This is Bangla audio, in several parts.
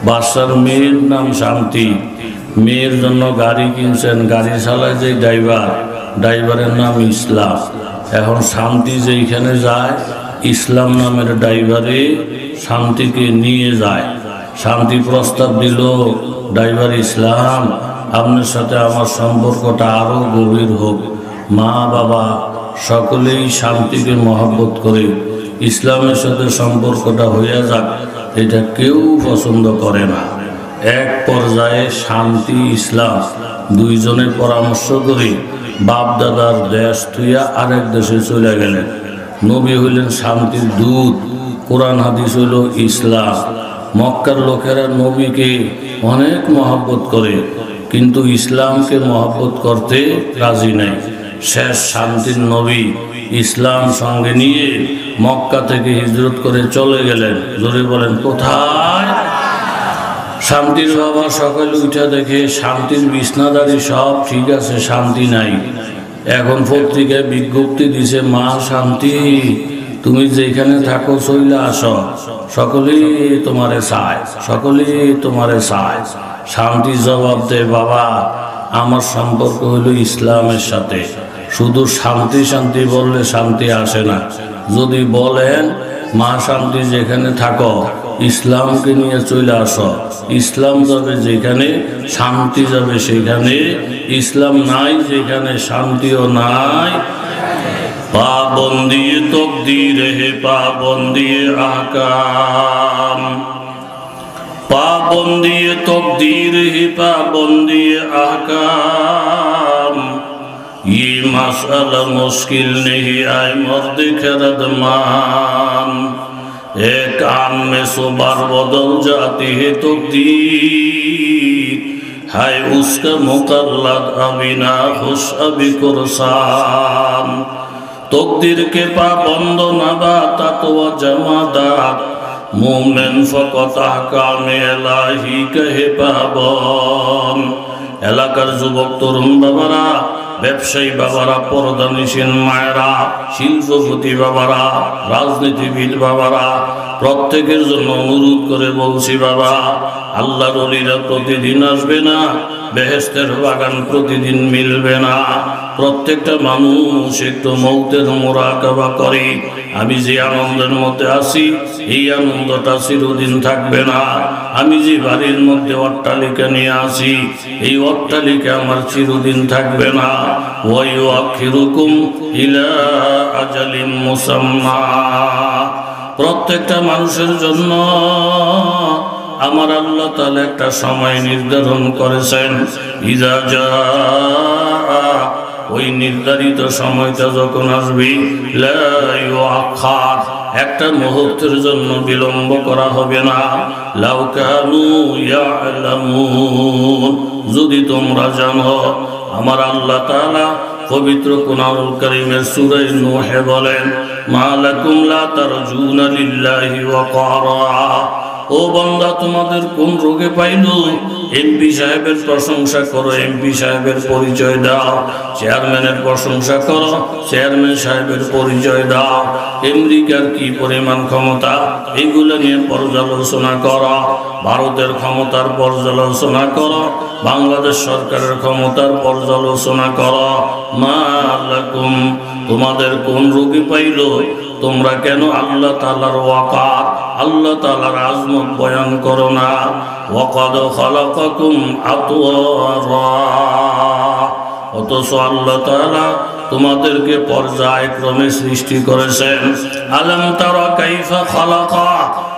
বাদশার মেয়ের নাম শান্তি। মেয়ের জন্য গাড়ি কিনছেন, গাড়ি চালায় যে ড্রাইভারের নাম ইসলাম। এখন শান্তি যেইখানে যায়, ইসলাম নামের ড্রাইভারে শান্তিকে নিয়ে যায়। শান্তি প্রস্তাব দিল, ড্রাইভার ইসলাম, আপনার সাথে আমার সম্পর্কটা আরো গভীর হোক। মা বাবা সকলেই শান্তিকে মহব্বত করে, ইসলামের সাথে সম্পর্কটা হইয়া যাক, এটা কেউ পছন্দ করে না। এক পর্যায়ে শান্তি ইসলাম দুইজনে পরামর্শ করে বাপ দাদার দেশ থুইয়া আরেক দেশে চলে গেলেন। নবী হইলেন শান্তির দূত, কোরআন হাদিস হইল ইসলাম। মক্কার লোকেরা নবীকে অনেক মহব্বত করে, কিন্তু ইসলামকে মহব্বত করতে রাজি নাই। শেষ শান্তির নবী ইসলাম সঙ্গে নিয়ে মক্কা থেকে হিজরত করে চলে গেলেন। জোরে বলেন কোথায়? শান্তির বাবা সকালে উঠে দেখে শান্তির বিছনাদারি সব ঠিক আছে, শান্তি নাই। এখন পত্রিকায় বিজ্ঞপ্তি দিছে, মা শান্তি তুমি যেখানে থাকো চলে আসো, সকলেই তোমারে চায়, সকলেই তোমারে চায়। শান্তি জবাব দেয়, বাবা আমার সম্পর্ক হলো ইসলামের সাথে। শুধু শান্তি শান্তি বললে শান্তি আসে না। যদি বলেন মা শান্তি যেখানে থাকো ইসলামকে নিয়ে চলে আসো, ইসলাম যাবে যেখানে শান্তি যাবে সেখানে, ইসলাম নাই যেখানে শান্তিও নাই। পাবন্দি তকদীর হে পাবন্দি আহকাম, पाबंदी तकदीर ही पाबंदी अहकाम। ये मसला मुश्किल नहीं आए मर्द खरदमान, एक आन में सुबार बदल जाती है तकदीर, है उसका मुकल्लद अभी ना खुश अभी कुरसान। तकदीर के पाबंद नबातात व जमादात, मोमेन फकत आहकामे इलाही कहे पाबन। এলাকার যুবক তরুণ বাবারা, ব্যবসায়ী বাবারা, পর্দানিসীন মায়েরা, শিল্পপতি বাবারা, রাজনীতিবিদ বাবারা, প্রত্যেকের জন্য অনুরোধ করে বলছি, বাবা আল্লাহর ওলিরা প্রতিদিন আসবে না, বেহেশতের বাগান প্রতিদিন মিলবে না। প্রত্যেকটা মানুষ একটু মৌতের মুরাকাবা করে। আমি যে আনন্দের মধ্যে আছি এই আনন্দটা চিরদিন থাকবে না। আমি যে বাড়ির মধ্যে অট্টালিকা নিয়ে আছি এই অট্টালিকা আমার চিরদিন থাকবে না। ওয়ায়ুআখিরুকুম ইলা আজালিম মুসাম্মা। প্রত্যেকটা মানুষের জন্য আমার আল্লাহ তাআলা একটা সময় নির্ধারণ করেছেন। ইজা জাআ, ওই নির্ধারিত সময়টা যখন আসবে, লা ইউআখার, একটা মুহূর্তের জন্য বিলম্ব করা হবে না। লাউ কানু ইয়ালামুন, যদি তোমরা জানো। আমার আল্লাহ তাআলা পবিত্র কুরআনুল কারীমের সূরা নূহে বলেন, মা লাকুম লা তারজুনা লিল্লাহি ওয়াকারা। ও বান্দা, তোমাদের কোন রোগে পাইলো? এমপি সাহেবের প্রশংসা করো, এমপি সাহেবের পরিচয় দাও। চেয়ারম্যানের প্রশংসা করো, চেয়ারম্যান সাহেবের পরিচয় দাও। আমেরিকার কি পরিমাণ ক্ষমতা এগুলো নিয়ে পর্যালোচনা করো। ভারতের ক্ষমতার পর্যালোচনা করো, বাংলাদেশ সরকারের ক্ষমতার পর্যালোচনা করো। মা লাকুম, তোমাদের কোন রোগে পাইলো? তোমরা কেন আল্লাহ তাআলার ওয়াকার, আল্লাহ তাআলার আজমত বয়ান করো না? ওয়াকাদ খালাকাকুম আতওয়ারা, অথচ আল্লাহ তাআলা তোমাদেরকে পর্যায়ক্রমে সৃষ্টি করেছেন। আলাম তারা কাইফা খালাকা,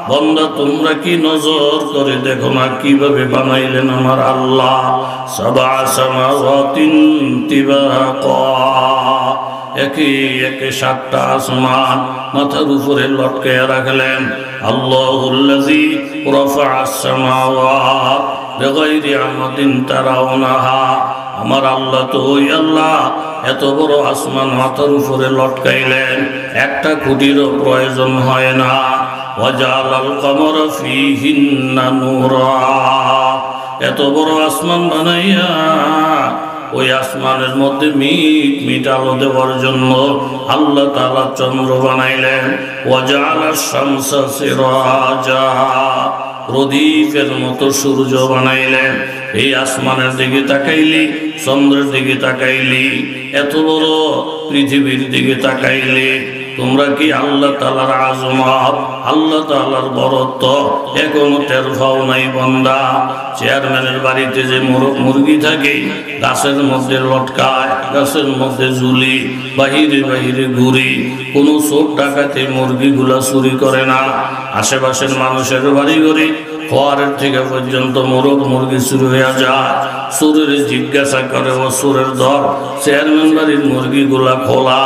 বান্দা তোমরা কি নজর করে দেখো না কিভাবে বানাইলেন আমার আল্লাহ? সাবআ সামাওয়াতিন তিবাকা, একে একে সাতটা আসমান মাথার উপরে লটকে রাখলেন। আল্লাহুল্লাযী রাফা'আস সামাওয়াত বিগাইরি আমাদিন তারাউনাহা, আমার আল্লাহ তো ওই আল্লাহ এত বড় আসমান মাথার উপরে লটকাইলেন, একটা খুঁটিরও প্রয়োজন হয় না। ওয়াজালাল কামারা ফীহিন্না নূরা, এত বড় আসমান বানাইয়া ওই আসমানের মধ্যে মিট আলো দেওয়ার জন্য আল্লাহ তাআলা চন্দ্র বানাইলেন। ওয়াজালাশ শামসা সিরাজা, প্রদীপের মতো সূর্য বানাইলেন। এই আসমানের দিকে তাকাইলি, চন্দ্রের দিকে তাকাইলি, এত বড় পৃথিবীর দিকে তাকাইলি, তোমরা কি আল্লাহ তাআলার আজমত, আল্লাহ তাআলার বরত্ব এখনো টের পাও নাই বান্দা? চেয়ারম্যানের বাড়িতে যে মোরগ মুরগি থাকে, গাছের মধ্যে লটকায়, গাছের মধ্যে ঝুলি, বাহিরে বাহিরে ঘুরি, কোনো চোর ডাকাতে মুরগিগুলা চুরি করে না। আশেপাশের মানুষের বাড়ি ঘরে খোয়ারের থেকে পর্যন্ত মোরগ মুরগি চুরি হয়ে যায়। চোরের জিজ্ঞাসা করে, ও চোরের দল, চেয়ারম্যান বাড়ির মুরগিগুলা খোলা,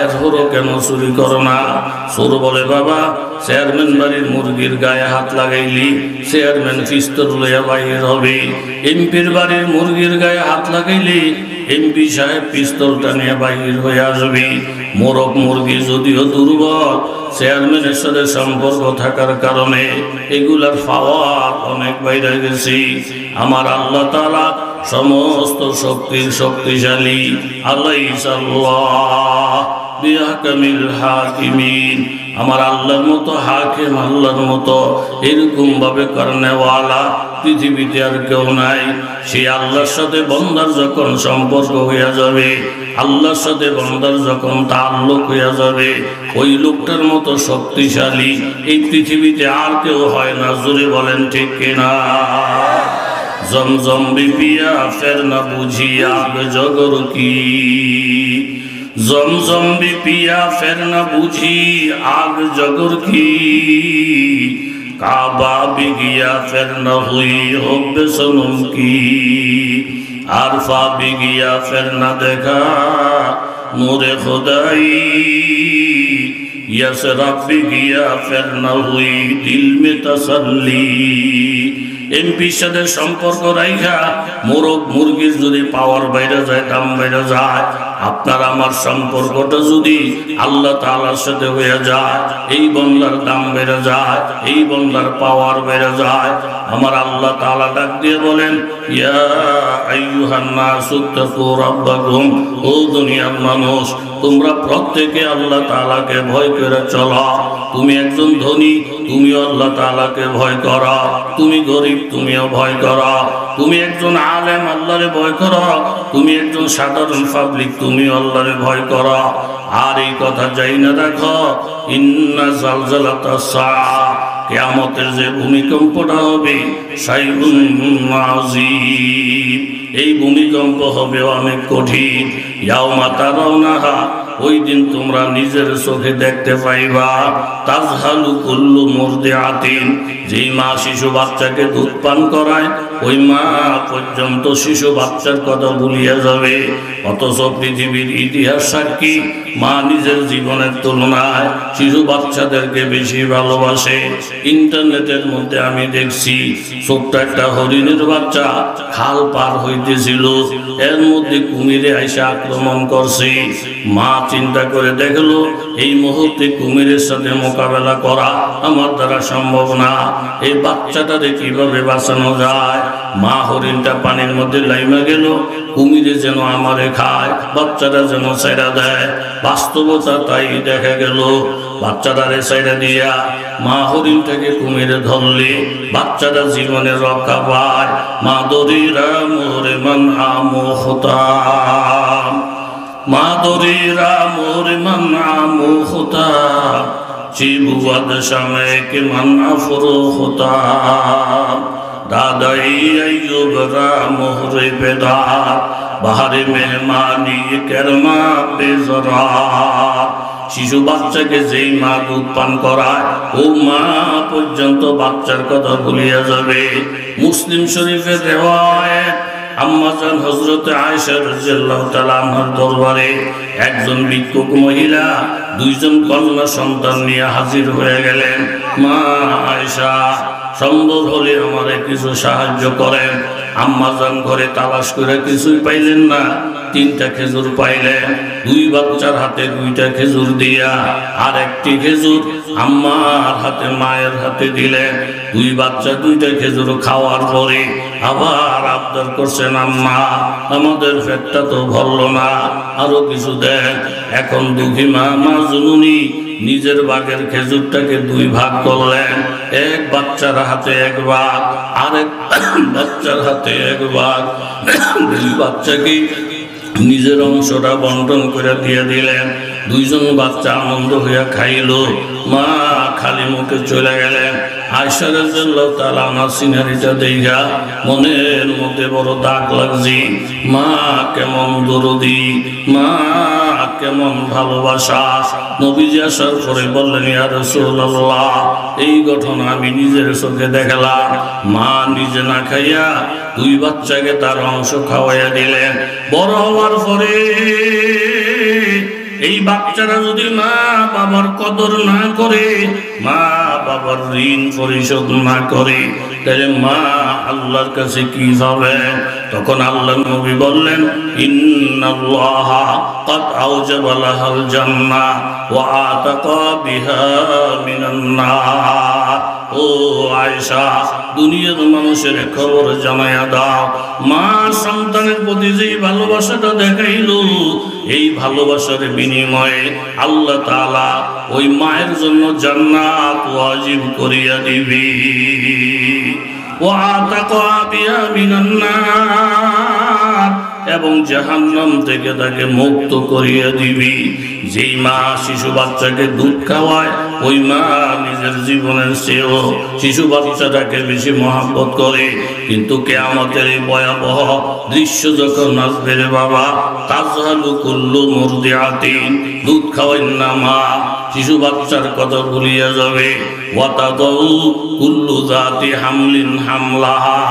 এরপরও কেন চুরি করো না? চোর বলে, বাবা, চেয়ারম্যান বাড়ির মুরগির গায়ে হাত লাগাইলি চেয়ারম্যান পিস্তল লইয়া বাইর হবে। এমপির বাড়ির মুরগির গায়ে হাত লাগাইলি এমপি সাহেব পিস্তলটা নিয়ে বাহির হয়ে আসবে। মোরগ মুরগি যদিও দুর্বল, চেয়ারম্যানের সাথে সম্পর্ক থাকার কারণে এগুলার পাওয়ার অনেক বাইরে গেছি। আমার আল্লাহ তাআলা সমস্ত শক্তির শক্তিশালী। আল্লাহ বিআহকামিল হাকিমিন। আমার আল্লাহর মতো হাকিম, আল্লাহর মতো এরকম ভাবে করনেওয়ালা পৃথিবীতে আর কেউ নাই। সেই আল্লাহর সাথে বান্দার যখন সম্পর্ক হইয়া যাবে, আল্লাহর সাথে বান্দার যখন তাআল্লুক হইয়া যাবে, ওই লোকটার মতো শক্তিশালী এই পৃথিবীতে আর কেউ হয় না। জোরে বলেন ঠিক কিনা? জমজম বিপিয়া ফের না বুঝিয়া জগর কি, জমজম বিপিয়া ফের না বুঝি আগ জগর কি, কাবা বিগিয়া ফের না হুই হবে সনম কি, আরফা বিগিয়া ফের না দেখা নূরে খোদাই, ইয়াসরাফ বিগিয়া ফের না হুই দিল মে তাসাল্লি। এমপির সাথে সম্পর্ক রাইখা মোরগ মুরগির যদি পাওয়ার বাইরে যায়, দাম বাইরে যায়, আপনার আমার সম্পর্কটা যদি আল্লাহ তাআলার সাথে হয়ে যায়, এই বান্দার দাম বেড়ে যায়, এই বান্দার পাওয়ার বেড়ে যায়। আমার আল্লাহ তাআলা ডাক দিয়ে বলেন, ইয়া আইয়ুহান নাসু তাকু রাব্বাকুম, ও দুনিয়ার মানুষ, তোমরা প্রত্যেকে আল্লাহ তাআলাকে ভয় করে চলো। তুমি একজন ধনী, তুমিও আল্লাহ তাআলাকে ভয় করো। তুমি গরিব, তুমিও ভয় করো। তুমি একজন আলেম, আল্লাহরে ভয় করো। তুমি একজন সাধারণ পাবলিক, তুমিও আল্লাহরে ভয় করো। আর এই কথা যাই না রাখো, ইন্না জালজালাতাস সাআ, কিয়ামতের যে ভূমিকম্পটা হবে, শাইউন আযীম, এই ভূমিকম্প হবে অনেক কঠিন। ইয়াউমা তারাউনাহা, ওই দিন তোমরা নিজের চোখে দেখতে পাইবা। তাজহালু কুল্লু মুরদিআতিন, যেই মা শিশু বাচ্চাকে দুধ পান করায়, ওই মা পর্যন্ত শিশু বাচ্চার কথা ভুলিয়া যাবে। অথচ পৃথিবীর ইতিহাস সাক্ষী, মা নিজের জীবনের তুলনায় শিশু বাচ্চাদেরকে বেশি ভালোবাসে। ইন্টারনেটের মধ্যে আমি দেখছি, ছোট্ট একটা হরিণের বাচ্চা খাল পার হইতেছিল, এর মধ্যে কুমিরে আইসা আক্রমণ করছে। মা চিন্তা করে দেখলো, এই মুহূর্তে কুমিরের সাথে মোকাবেলা করা আমার দ্বারা সম্ভব না, এই বাচ্চাটারে কিভাবে বাঁচানো যায়। মা হরিণটা পানির মধ্যে লাইমা গেল, কুমিরে যেন আমারে খায়, বাচ্চাটা যেন ছেড়া দেয়। বাস্তবতা তাই দেখা গেল। বাচ্চাটারে ছেড়ে দিয়া মা হরিণটাকে কুমিরে ধরলে বাচ্চাটা জীবনে রক্ষা পায়। মা দরিরা মোরে মান আমুখতাম, মা দরিরা মোরে মান আমুখতাম, চিবুয়াদ শামেক মান আফরুখতাম, দাদাই আইয়ুবরা মোহরে বেদার, বাহারে মেহমানি কেরমা বেজরা। শিশু বাচ্চাকে যেই মা দুধ পান করায়, ও মা পর্যন্ত বাচ্চার কথা ভুলিয়া যাবে। মুসলিম শরীফের রিওয়ায়াত, আম্মাজান হযরতে আয়েশা রাদিয়াল্লাহু তাআলা আনহার দরবারে একজন ভিক্ষুক মহিলা দুইজন কন্যা সন্তান নিয়ে হাজির হয়ে গেলেন। মা আয়েশা, সম্ভব হলে আমারে কিছু সাহায্য করেন। আম্মাজান ঘরে তালাশ করে কিছুই পাইলেন না। তিনটা খেজুর পাইলেন, দুই বাচ্চার হাতে দুইটা খেজুর দিয়া আর একটি খেজুর আম্মার হাতে মায়ের হাতে দিলেন। দুই বাচ্চা দুইটা খেজুর খাওয়ার পরে আবার আবদার করছেন, আম্মা আমাদের পেটটা তো ভরল না, আরো কিছু দেন। এখন দুঃখী মা জননী নিজের ভাগের খেজুরটাকে দুই ভাগ করলেন, এক বাচ্চার হাতে এক ভাগ, আরেক বাচ্চার হাতে এক ভাগ। দুই বাচ্চাকে নিজের অংশটা বন্টন করে দিয়ে দিলেন। দুইজন বাচ্চা আনন্দ হইয়া খাইল। মা খালি মুখে চলে গেলেন। আয়েশা রাদিয়াল্লাহু তাআলা আনহার সিনারিটা দেখা মনের মধ্যে বড় দাগ লাগছে। মা কেমন দরদি, মা কেমন ভালোবাসা। নবীজি আসার পরে বললেন, ইয়া রাসূলুল্লাহ, এই ঘটনা আমি নিজের চোখে দেখলাম। মা নিজে না খাইয়া দুই বাচ্চাকে তার অংশ খাওয়াইয়া দিলেন। বড় হওয়ার পরে এই বাচ্চারা যদি মা বাবার কদর না করে, মা বাবার ঋণ পরিশোধ না করে, তাহলে মা আল্লাহর কাছে কি পাবে? তখন আল্লাহর নবী বললেন, ইন্নাল্লাহা ক্বাদ আওজাবা লাহাল জান্নাহ ওয়া আতাকা বিহা মিনান নার। ও আয়েশা, দুনিয়ার মানুষের খবর জানায়া দাও, মা সন্তানের প্রতি যে ভালোবাসাটা দেখাইল, এই ভালোবাসার বিনিময়ে আল্লাহ তাআলা ওই মায়ের জন্য জান্নাত ওয়াজিব করিয়া দিবি। ওয়া আতাকা বিহা মিনান নার, এবং জাহান্নাম থেকে তাকে মুক্ত করিয়া দিবি। যেই মা শিশু বাচ্চাকে দুধ খাওয়ায়, ওই মা নিজের জীবনের চেয়েও শিশু বাচ্চাটাকে বেশি মহব্বত করে। কিন্তু কিয়ামতের এই ভয়াবহ দৃশ্য যখন আসবে রে বাবা, তাজহালু কুল্লু মুরদিআতিন, দুধ খাওয়াইন না মা, শিশু বাচ্চার কথা ভুলিয়া যাবে। ওয়া তাদাউ কুল্লু যাতি হামলিন হামলাহা,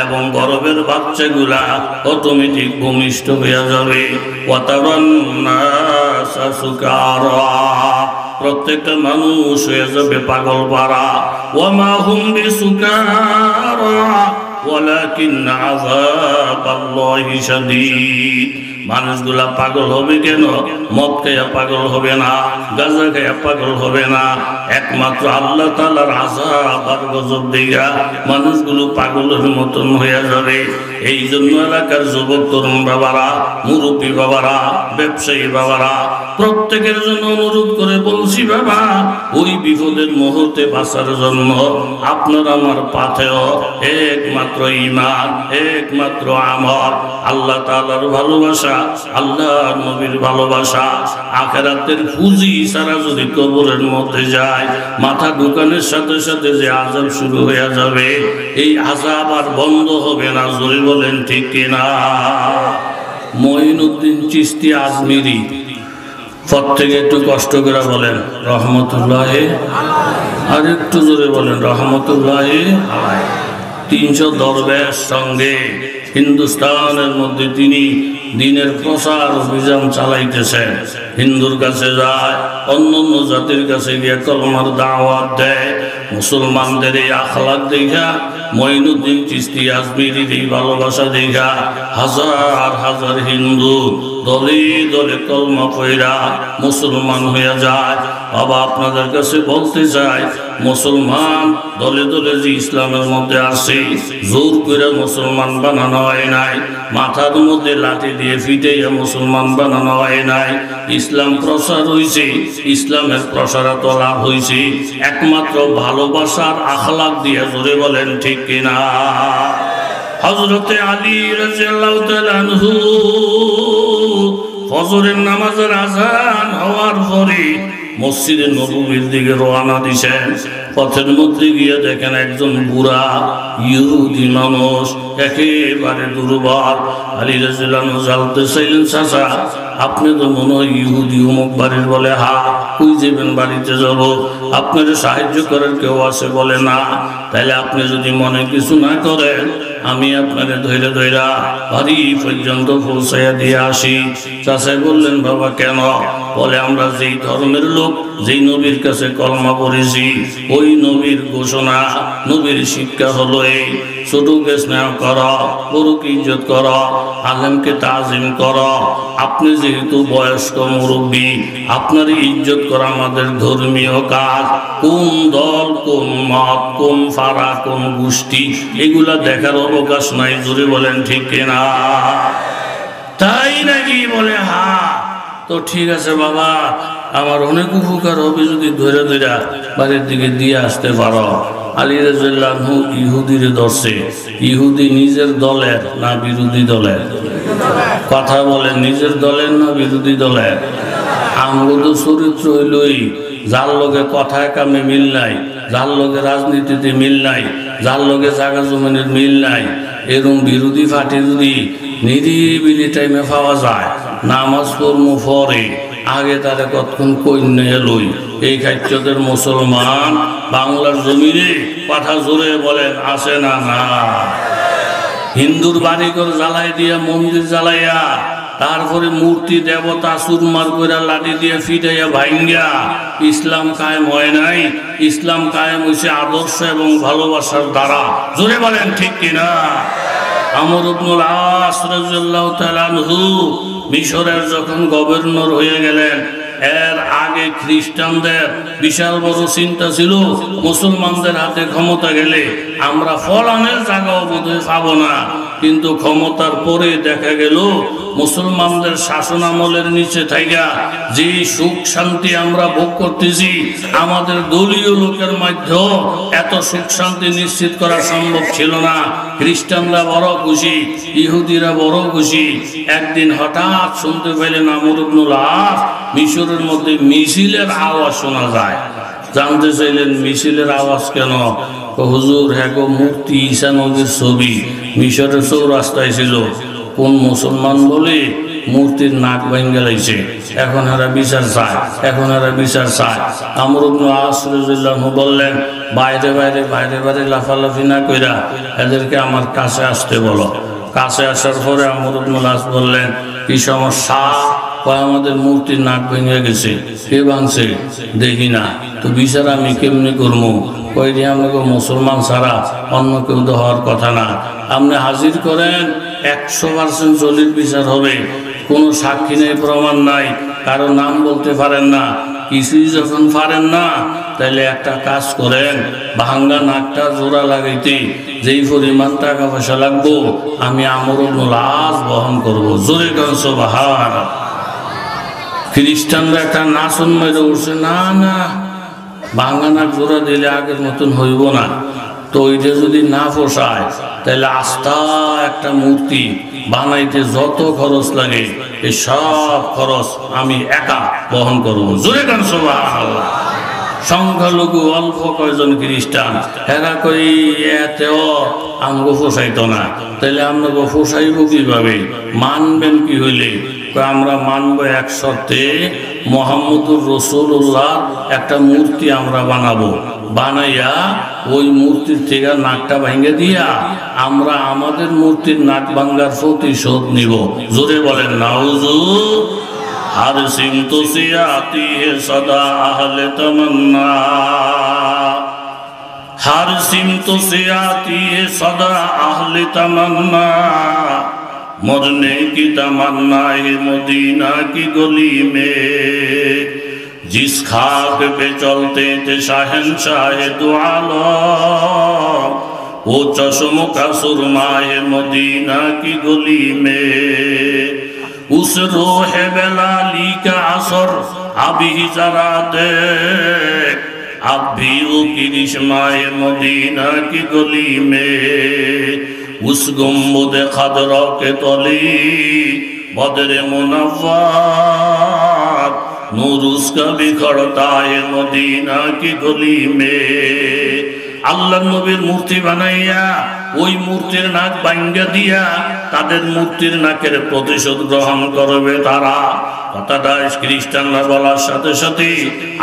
এবং গর্ভের বাচ্চাগুলা অটোমেটিক ভূমিষ্ঠ হইয়া যাবে। ওয়াতারান নাসা সুকারা, প্রত্যেকটা মানুষ হয়ে যাবে পাগল পারা। ওয়া মা হুম বিসুকারা ওয়ালাকিন আযাবাল্লাহি শাদীদ। মানুষগুলা পাগল হবে কেন? মদ খাইয়া পাগল হবে না, গাঁজা খাইয়া পাগল হবে না, একমাত্র আল্লাহ তাআলার আযাব আর গজব দিয়া মানুষগুলো পাগলের মতন হয়ে যাবে। এই জন্য এলাকার যুবক তরুণ বাবারা, মুরব্বী বাবারা, ব্যবসায়ী বাবারা, প্রত্যেকের জন্য অনুরোধ করে বলছি, বাবা ওই বিপদের মুহূর্তে বাঁচার জন্য আপনার আমার পাথেয় একমাত্র ঈমান, একমাত্র আমল, আল্লাহ তাআলার ভালোবাসা, আল্লাহ নবীর ভালোবাসা। আখিরাতের পুঁজি ছাড়া যদি কবরের মধ্যে যায়, মাথা ঢুকানোর সাথে সাথে যে আযাব শুরু হয়ে যাবে, এই আযাব আর বন্ধ হবে না। জোরে বলেন ঠিক কিনা? মঈনুদ্দিন চিশতি আজমিরি, প্রত্যেকে একটু কষ্ট করে বলেন রহমতুল্লাহি, আর একটু জোরে বলেন রহমতুল্লাহি। 300 দরবেশ সঙ্গে হিন্দুস্তানের মধ্যে তিনি দিনের প্রচার অভিযান চালাইতেছেন। হিন্দুর কাছে যায়, অন্য জাতির কাছে গিয়ে কলমার দাওয়াত দেয়। মুসলমানদের এই আখলাক দেখা, মঈনুদ্দিন চিশতি আজমিরির এই ভালোবাসা দেখা হাজার হাজার হিন্দু দলে দলে কলমা পয়রা মুসলমান হয়ে যায়। বাবা আপনাদের কাছে বলতে চাই, মুসলমান দলে দলে যে ইসলামের মধ্যে আসে, জোর করে মুসলমান বানানো হয় নাই, মাথার মধ্যে লাঠি দিয়ে ফিটাইয়া মুসলমান বানানো হয় নাই। ইসলাম প্রসার হয়েছে, ইসলামের প্রসারত লাভ হয়েছে একমাত্র ভালোবাসার আখলাক দিয়ে। জোরে বলেন ঠিক কিনা? হযরতে আলী রাদিয়াল্লাহু তাআলা আনহু ফজরের নামাজের আযান হওয়ার পরে মসজিদে নববীর দিকে রওনা দিছেন। পথের মধ্যে গিয়ে দেখেন একজন বুড়া ইহুদি মানুষ, একেবারে দুর্বল। আলী রাদিয়াল্লাহু আনহু জানতে চাইলেন, চাচা আপনি তো মনে হয় ইহুদি, অমুক বাড়ির? বলে হা। কই যাবেন? বাড়িতে যাব। আপনার সাহায্য করার কেউ আছে বলে না। তাইলে আপনি যদি মনে কিছু না করেন, আমি আপনাদের ধৈর্য ধৈরা বাড়ি পর্যন্ত পৌঁছাইয়া দিয়ে আসি। চাচা বললেন, বাবা কেন? বলে, আমরা যেই ধর্মের লোক, যেই নবীর কাছে কলমা পড়েছি, ওই নবীর ঘোষণা, নবীর শিক্ষা হলো এই, ছোটকে স্নেহ কর, বড়কে ইজ্জত কর, আলেমকে তাজিম কর। আপনি যেহেতু বয়স্ক মুরব্বী, আপনার ইজ্জত করা আমাদের ধর্মীয় কাজ। কোন দল, কোন মত, কোন ফাড়া, কোন গোষ্ঠী, এগুলা দেখার অবকাশ নাই। জোরে বলেন ঠিক কিনা? তাই নাকি? বলে হ্যাঁ। তো ঠিক আছে বাবা, আমার অনেক উপকার হবে যদি ধরে ধরে বাড়ির দিকে দিয়ে আসতে পারো। আলী রাদিয়াল্লাহু ইহুদিরে ধরছে। ইহুদি নিজের দলের না বিরোধী দলের? কথা বলেন, নিজের দলের না বিরোধী দলের? আমগো তো চরিত্র হইলই, যার লগে কথায় কামে মিল নাই, যার লগে রাজনীতিতে মিল নাই, যার লগে জায়গা জমিনের মিল নাই, এরকম বিরোধী পার্টি যদি নিরিবিলি টাইমে পাওয়া যায়, নামাজ পড়মু পরে, আগে তারা কতক্ষণ কন্যা এলই। এই খাদ্যদের মুসলমান বাংলার জমিনে কথা জোরে বলেন আসে না? না। হিন্দুর বাড়ি করে জ্বালাই দিয়া, মন্দির জ্বালাইয়া, তারপরে মূর্তি দেবতা সুরমার করে লাঠি দিয়ে ফিটাইয়া ভাঙ্গা ইসলাম কায়েম হয় নাই। ইসলাম কায়েম হয়েছে আদর্শ এবং ভালোবাসার দ্বারা। জোরে বলেন ঠিক কিনা? আমর ইবনুল আস রাদিয়াল্লাহু তাআলা আনহু মিশরের যখন গভর্নর হয়ে গেলেন, এর আগে খ্রিস্টানদের বিশাল বড় চিন্তা ছিল, মুসলমানদের হাতে ক্ষমতা গেলে আমরা ফলানের জায়গাও বোধহয় পাবো না। কিন্তু ক্ষমতার পরে দেখা গেল মুসলমানদের শাসন আমলের নিচে থাইকা যে সুখ শান্তি আমরা ভোগ করতেছি, আমাদের দলীয় লোকের মধ্যেও এত সুখ শান্তি নিশ্চিত করা সম্ভব ছিল না। খ্রিস্টানরা বড় খুশি, ইহুদিরা বড় খুশি। একদিন হঠাৎ শুনতে পেলেন আমর ইবনুল আস মিশরের মধ্যে মিছিলের আওয়াজ শোনা যায়। জানতে চাইলেন মিছিলের আওয়াজ কেন? হুজুর, হ্যাঁ গো, মূর্তি ঈসা নবীর ছবি মিশরের চৌরাস্তায় ছিল। কোন মুসলমান বলে মূর্তির নাক ভেঙে গেছে, এখন এরা বিচার চায়, এখন এরা বিচার চায়। আমর ইবনুল আস রাদিয়াল্লাহু বললেন, বাইরে বাইরে বাইরে বাইরে লাফালাফি না কইরা এদেরকে আমার কাছে আসতে বলো। কাছে আসার পরে আমর ইবনুল আস বললেন, কি সমস্যা? আমাদের মূর্তির নাক ভেঙে গেছে। কে ভাঙছে? দেখি না। তো বিচার আমি কেমনি করবো? কই আমাকে মুসলমান ছাড়া অন্য কেউ তো হওয়ার কথা না। আপনি হাজির করেন, 100% জলির বিচার হবে। কোনো সাক্ষী নেই, প্রমাণ নাই, কারো নাম বলতে পারেন না, কিছুই যখন পারেন না, তাহলে একটা কাজ করেন, ভাঙ্গা নাকটা জোড়া লাগাইতে যেই পরিমাণ টাকা পয়সা লাগবো আমি আমর ইবনুল আস বহন করবো। জোরে গান সুবহানাল্লাহ। খ্রিস্টানরা একটা নাচন মেরে উঠছে, না না, ভাঙ্গা নাক জোড়া দিলে আগের মতন হইব না। তো ওইটা যদি না পোষায়, তাহলে আস্থা একটা মূর্তি বানাইতে যত খরচ লাগে এই সব খরচ আমি একা বহন করবো। জোরে গান সুবহানাল্লাহ। সংখ্যালঘু অল্প কয়জন খ্রিস্টান, এরা কই এতেও আমগো পোষাইতো না। তাহলে আমগো পোষাইব কিভাবে? মানবেন কি হইলে? আমরা মানব এক শর্তে, মুহাম্মদুর রাসূলুল্লাহ একটা মূর্তি আমরা বানাবো। বানাইয়া ওই মূর্তির থেকে নাকটা ভেঙে দিয়া আমরা আমাদের মূর্তির নাক ভাঙ্গার প্রতিশোধ নিব। জোরে বলেন নাউজু। हर सिमत से आती है सदा अहले तमन्ना, हर सिमत से आती है सदा अहले तमन्ना, मरने की तमन्ना है मदीना की गली में, जिस खाक पे चलते थे शहंशाह दो आलम, वो चश्मों का सुरमा है मदीना की गली में, उस रोह बेलाली का असर अभी जरा देख, अब भी वो किरिश्माए मदीना की गली में, उस गुम्बद खदरा के तली बदरे मुनव्वर, नूर उसका बिखरता है मदीना की गली में। अल्लाह नबीर मूर्ति बनाइया ওই মূর্তির নাক ভাঙ্গা দিয়া তাদের মূর্তির নাকের প্রতিশোধ গ্রহণ করবে তারা। কথাটা খ্রিস্টানরা বলার সাথে সাথে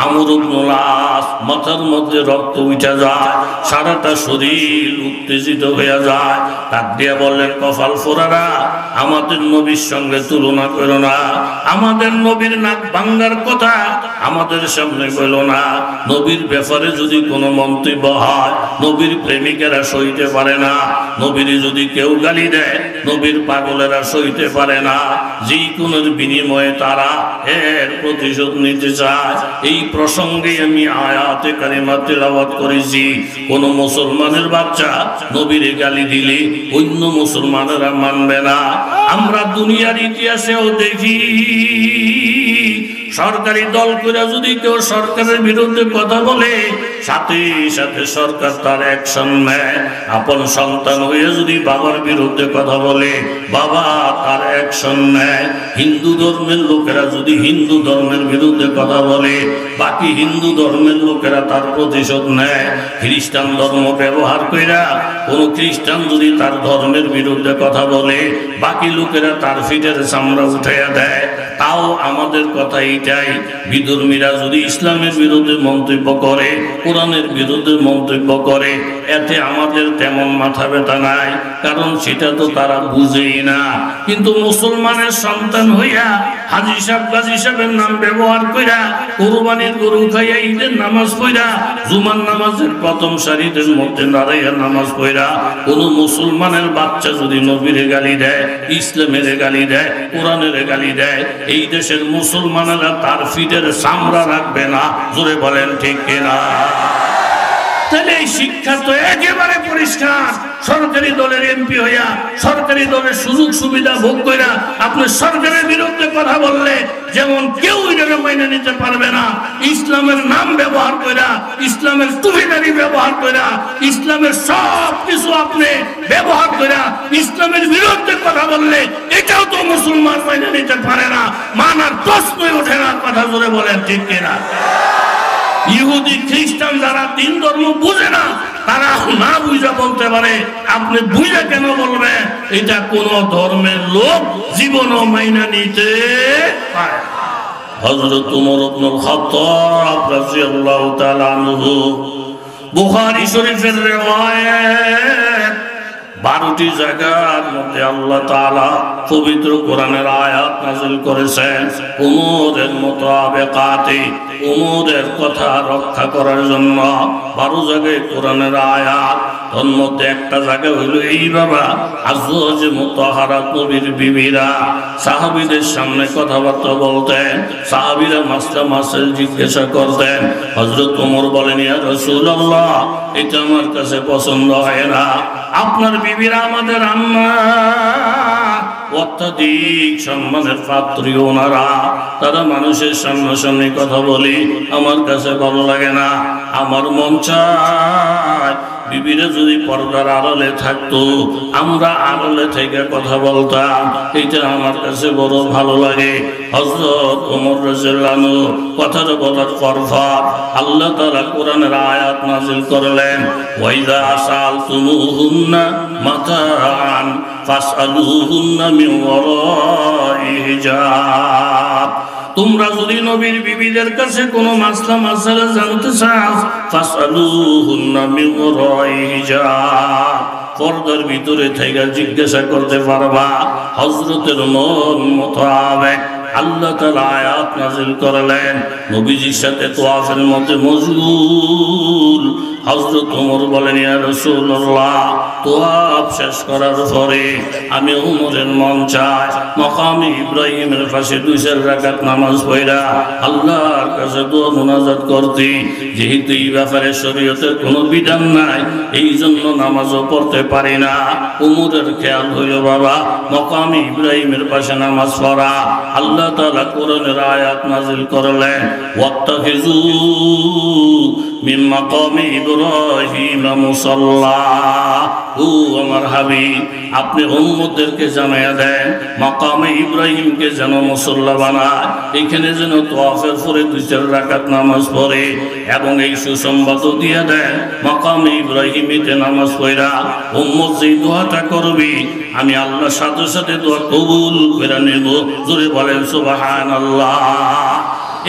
আমর ইবনুল আস মাথার মধ্যে রক্ত উঠে যায়, সারাটা শরীর উত্তেজিত হয়ে যায়। তাক দিয়া বললেন, কপাল ফোরারা, আমাদের নবীর সঙ্গে তুলনা করো না। আমাদের নবীর নাক ভাঙ্গার কথা আমাদের সামনে বলল না। নবীর ব্যাপারে যদি কোনো মন্তব্য হয়, নবীর প্রেমিকেরা সইতে পারে না। নবীর যদি কেউ গালি দেয়, নবীর পাগলেরা সইতে পারে না। যে কোনো বিনিময়ে তারা এর প্রতিশোধ নিতে চায়। এই প্রসঙ্গে আমি আয়াতে কারিমা তেলাওয়াত করেছি। কোন মুসলমানের বাচ্চা নবীর গালি দিলে অন্য মুসলমানেরা মানবে না। আমরা দুনিয়ার ইতিহাসেও দেখি, সরকারি দল করে যদি কেউ সরকারের বিরুদ্ধে কথা বলে, সাথে সাথে সরকার তার অ্যাকশন নেয়। আপন সন্তান হয়ে যদি বাবার বিরুদ্ধে কথা বলে, বাবা তার অ্যাকশন নেয়। হিন্দু ধর্মের লোকেরা যদি হিন্দু ধর্মের বিরুদ্ধে কথা বলে, বাকি হিন্দু ধর্মের লোকেরা তার প্রতিশোধ নেয়। খ্রিস্টান ধর্ম ব্যবহার কইরা কোনো খ্রিস্টান যদি তার ধর্মের বিরুদ্ধে কথা বলে, বাকি লোকেরা তার ফিটের চামড়া উঠাইয়া দেয়। তাও আমাদের কথা এইটাই, বিধর্মীরা যদি ইসলামের বিরুদ্ধে মন্তব্য করে, কোরআনের বিরুদ্ধে মন্তব্য করে, এতে আমাদের তেমন মাথা ব্যথা নাই, কারণ সেটা তো তারা বুঝেই না। কিন্তু মুসলমানের সন্তান হইয়া হাজী সাহেব গাজী সাহেবের নাম ব্যবহার কইরা, কোরবানির গরু খাইয়া ঈদের নামাজ পড়া, জুমার নামাজের প্রথম সারিদের মধ্যে দাঁড়াইয়া নামাজ পড়া, কোন মুসলমানের বাচ্চা যদি নবীর গালি দেয়, ইসলামের গালি দেয়, কোরআনের গালি দেয়, এই দেশের মুসলমানেরা তার ফিটের চামড়া রাখবে না। জোরে বলেন ঠিক কিনা? তাহলে এই শিক্ষা তো একেবারে পরিষ্কার। সরকারি দলের এমপি হইয়া, সরকারি দলের সুযোগ সুবিধা ভোগ কইরা আপনি সরকারের বিরুদ্ধে কথা বললে, যেমন কেউ এটাকে মেনে নিতে পারবে না। ইসলামের নাম ব্যবহার কইরা, ইসলামের টুপিদারি ব্যবহার কইরা, ইসলামের সব কিছু আপনি ব্যবহার কইরা ইসলামের বিরুদ্ধে কথা বললে, এটাও তো মুসলমান মেনে নিতে পারে না। মানার প্রশ্নই ওঠে না। কথা জোরে বলেন ঠিক কিনা? ইহুদি খ্রিস্টান যারা তিন ধর্ম বুঝে না, তারা না বুঝা বলতে পারে, আপনি বুঝে কেন বলবেন? এটা কোন ধর্মের লোক জীবনও মাইনা নিতে পারে। হযরত ওমর ইবনুল খাত্তাব রাদিয়াল্লাহু তাআলা আনহু, বুখারী শরীফের রিওয়ায়াত, 12টি জায়গার মধ্যে আল্লাহ তাআলা পবিত্র কোরআনের আয়াত নাযিল করেছেন উমরের মুতাবাকাতে, উমরের কথা রক্ষা করার জন্য 12 জায়গায় কোরআনের আয়াত। তার মধ্যে একটা জায়গা হইল এই বাবা, আজওয়াজ মুতাহারাত, নবীর বিবিরা সাহাবীদের সামনে কথাবার্তা বলতেন। সাহাবীরা মাসলা মাসাইল জিজ্ঞাসা করতেন। হযরত ওমর বলেন, ইয়া রাসূলুল্লাহ, এটা আমার কাছে পছন্দ হয় না। আপনার বিবিরা আমাদের আম্মা, অত্যাধিক সম্মানের পাত্রী ওনারা, তারা মানুষের সামনাসামনি কথা বলি, আমার কাছে ভালো লাগে না। আমার মন চায় বিবিরা যদি পর্দার আড়ালে থাকতো, আমরা আড়ালে থেকে কথা বলতাম, এটা আমার কাছে বড় ভালো লাগে। হযরত ওমর রাদিয়াল্লাহু আনহু কথাটা বলার পরপর আল্লাহ তাআলা কোরআনের আয়াত নাযিল করলেন, ওয়াইযা সালতুমুহুন্না মাতাআন ফাসআলুহুন্না মিন ওয়ারাই হিজাব। তোমরা যদি নবীর বিবিদের কাছে কোনো মাসলা মাসালা জানতে চাও, ফাসআলুহুন্না মিন ওয়ারাই হিজাব, পর্দার ভিতরে থেকে জিজ্ঞাসা করতে পারবা। হযরতের মন মোতাবেক আল্লাহ তাআলা আয়াত নাযিল করলেন। নবীজির সাথে তোয়াফের মধ্যে মশগুল হযরত ওমর বলেন, ইয়া রাসূলুল্লাহ, তোয়াফ শেষ করার পরে আমি ওমরের মন চায় মাকামে ইব্রাহিমের পাশে 2 রাকাত নামাজ পড়া আল্লাহর কাছে দোয়া মুনাজাত করতে। যেহেতু এই ব্যাপারে শরীয়তের কোনো বিধান নাই, এই জন্য নামাজও পড়তে পারি না। ওমরের খেয়াল হইল, বাবা মাকামে ইব্রাহিমের পাশে নামাজ পড়া। আল্লাহ তাআলা কোরআনের আয়াত নাযিল করলেন, ওয়াত্তাখিযু মিন মাকামে ইব্রাহিম মুসাল্লা। ও আমার হাবিব, আপনি উম্মতদেরকে জানায়া দেন মাকামে ইব্রাহিমকে যেন মুসাল্লা বানায়, এখানে যেন তাওয়াফের পরে 2-4 রাকাত নামাজ পড়ে, এবং এই সুসংবাদ দিয়ে দেন মাকামে ইব্রাহিমিতে নামাজ পড়া উম্মত যেই দোয়াটা করবি আমি আল্লাহর সাথে সাথে দোয়া কবুল করে নেব। জোরে বলেন সুবহানাল্লাহ।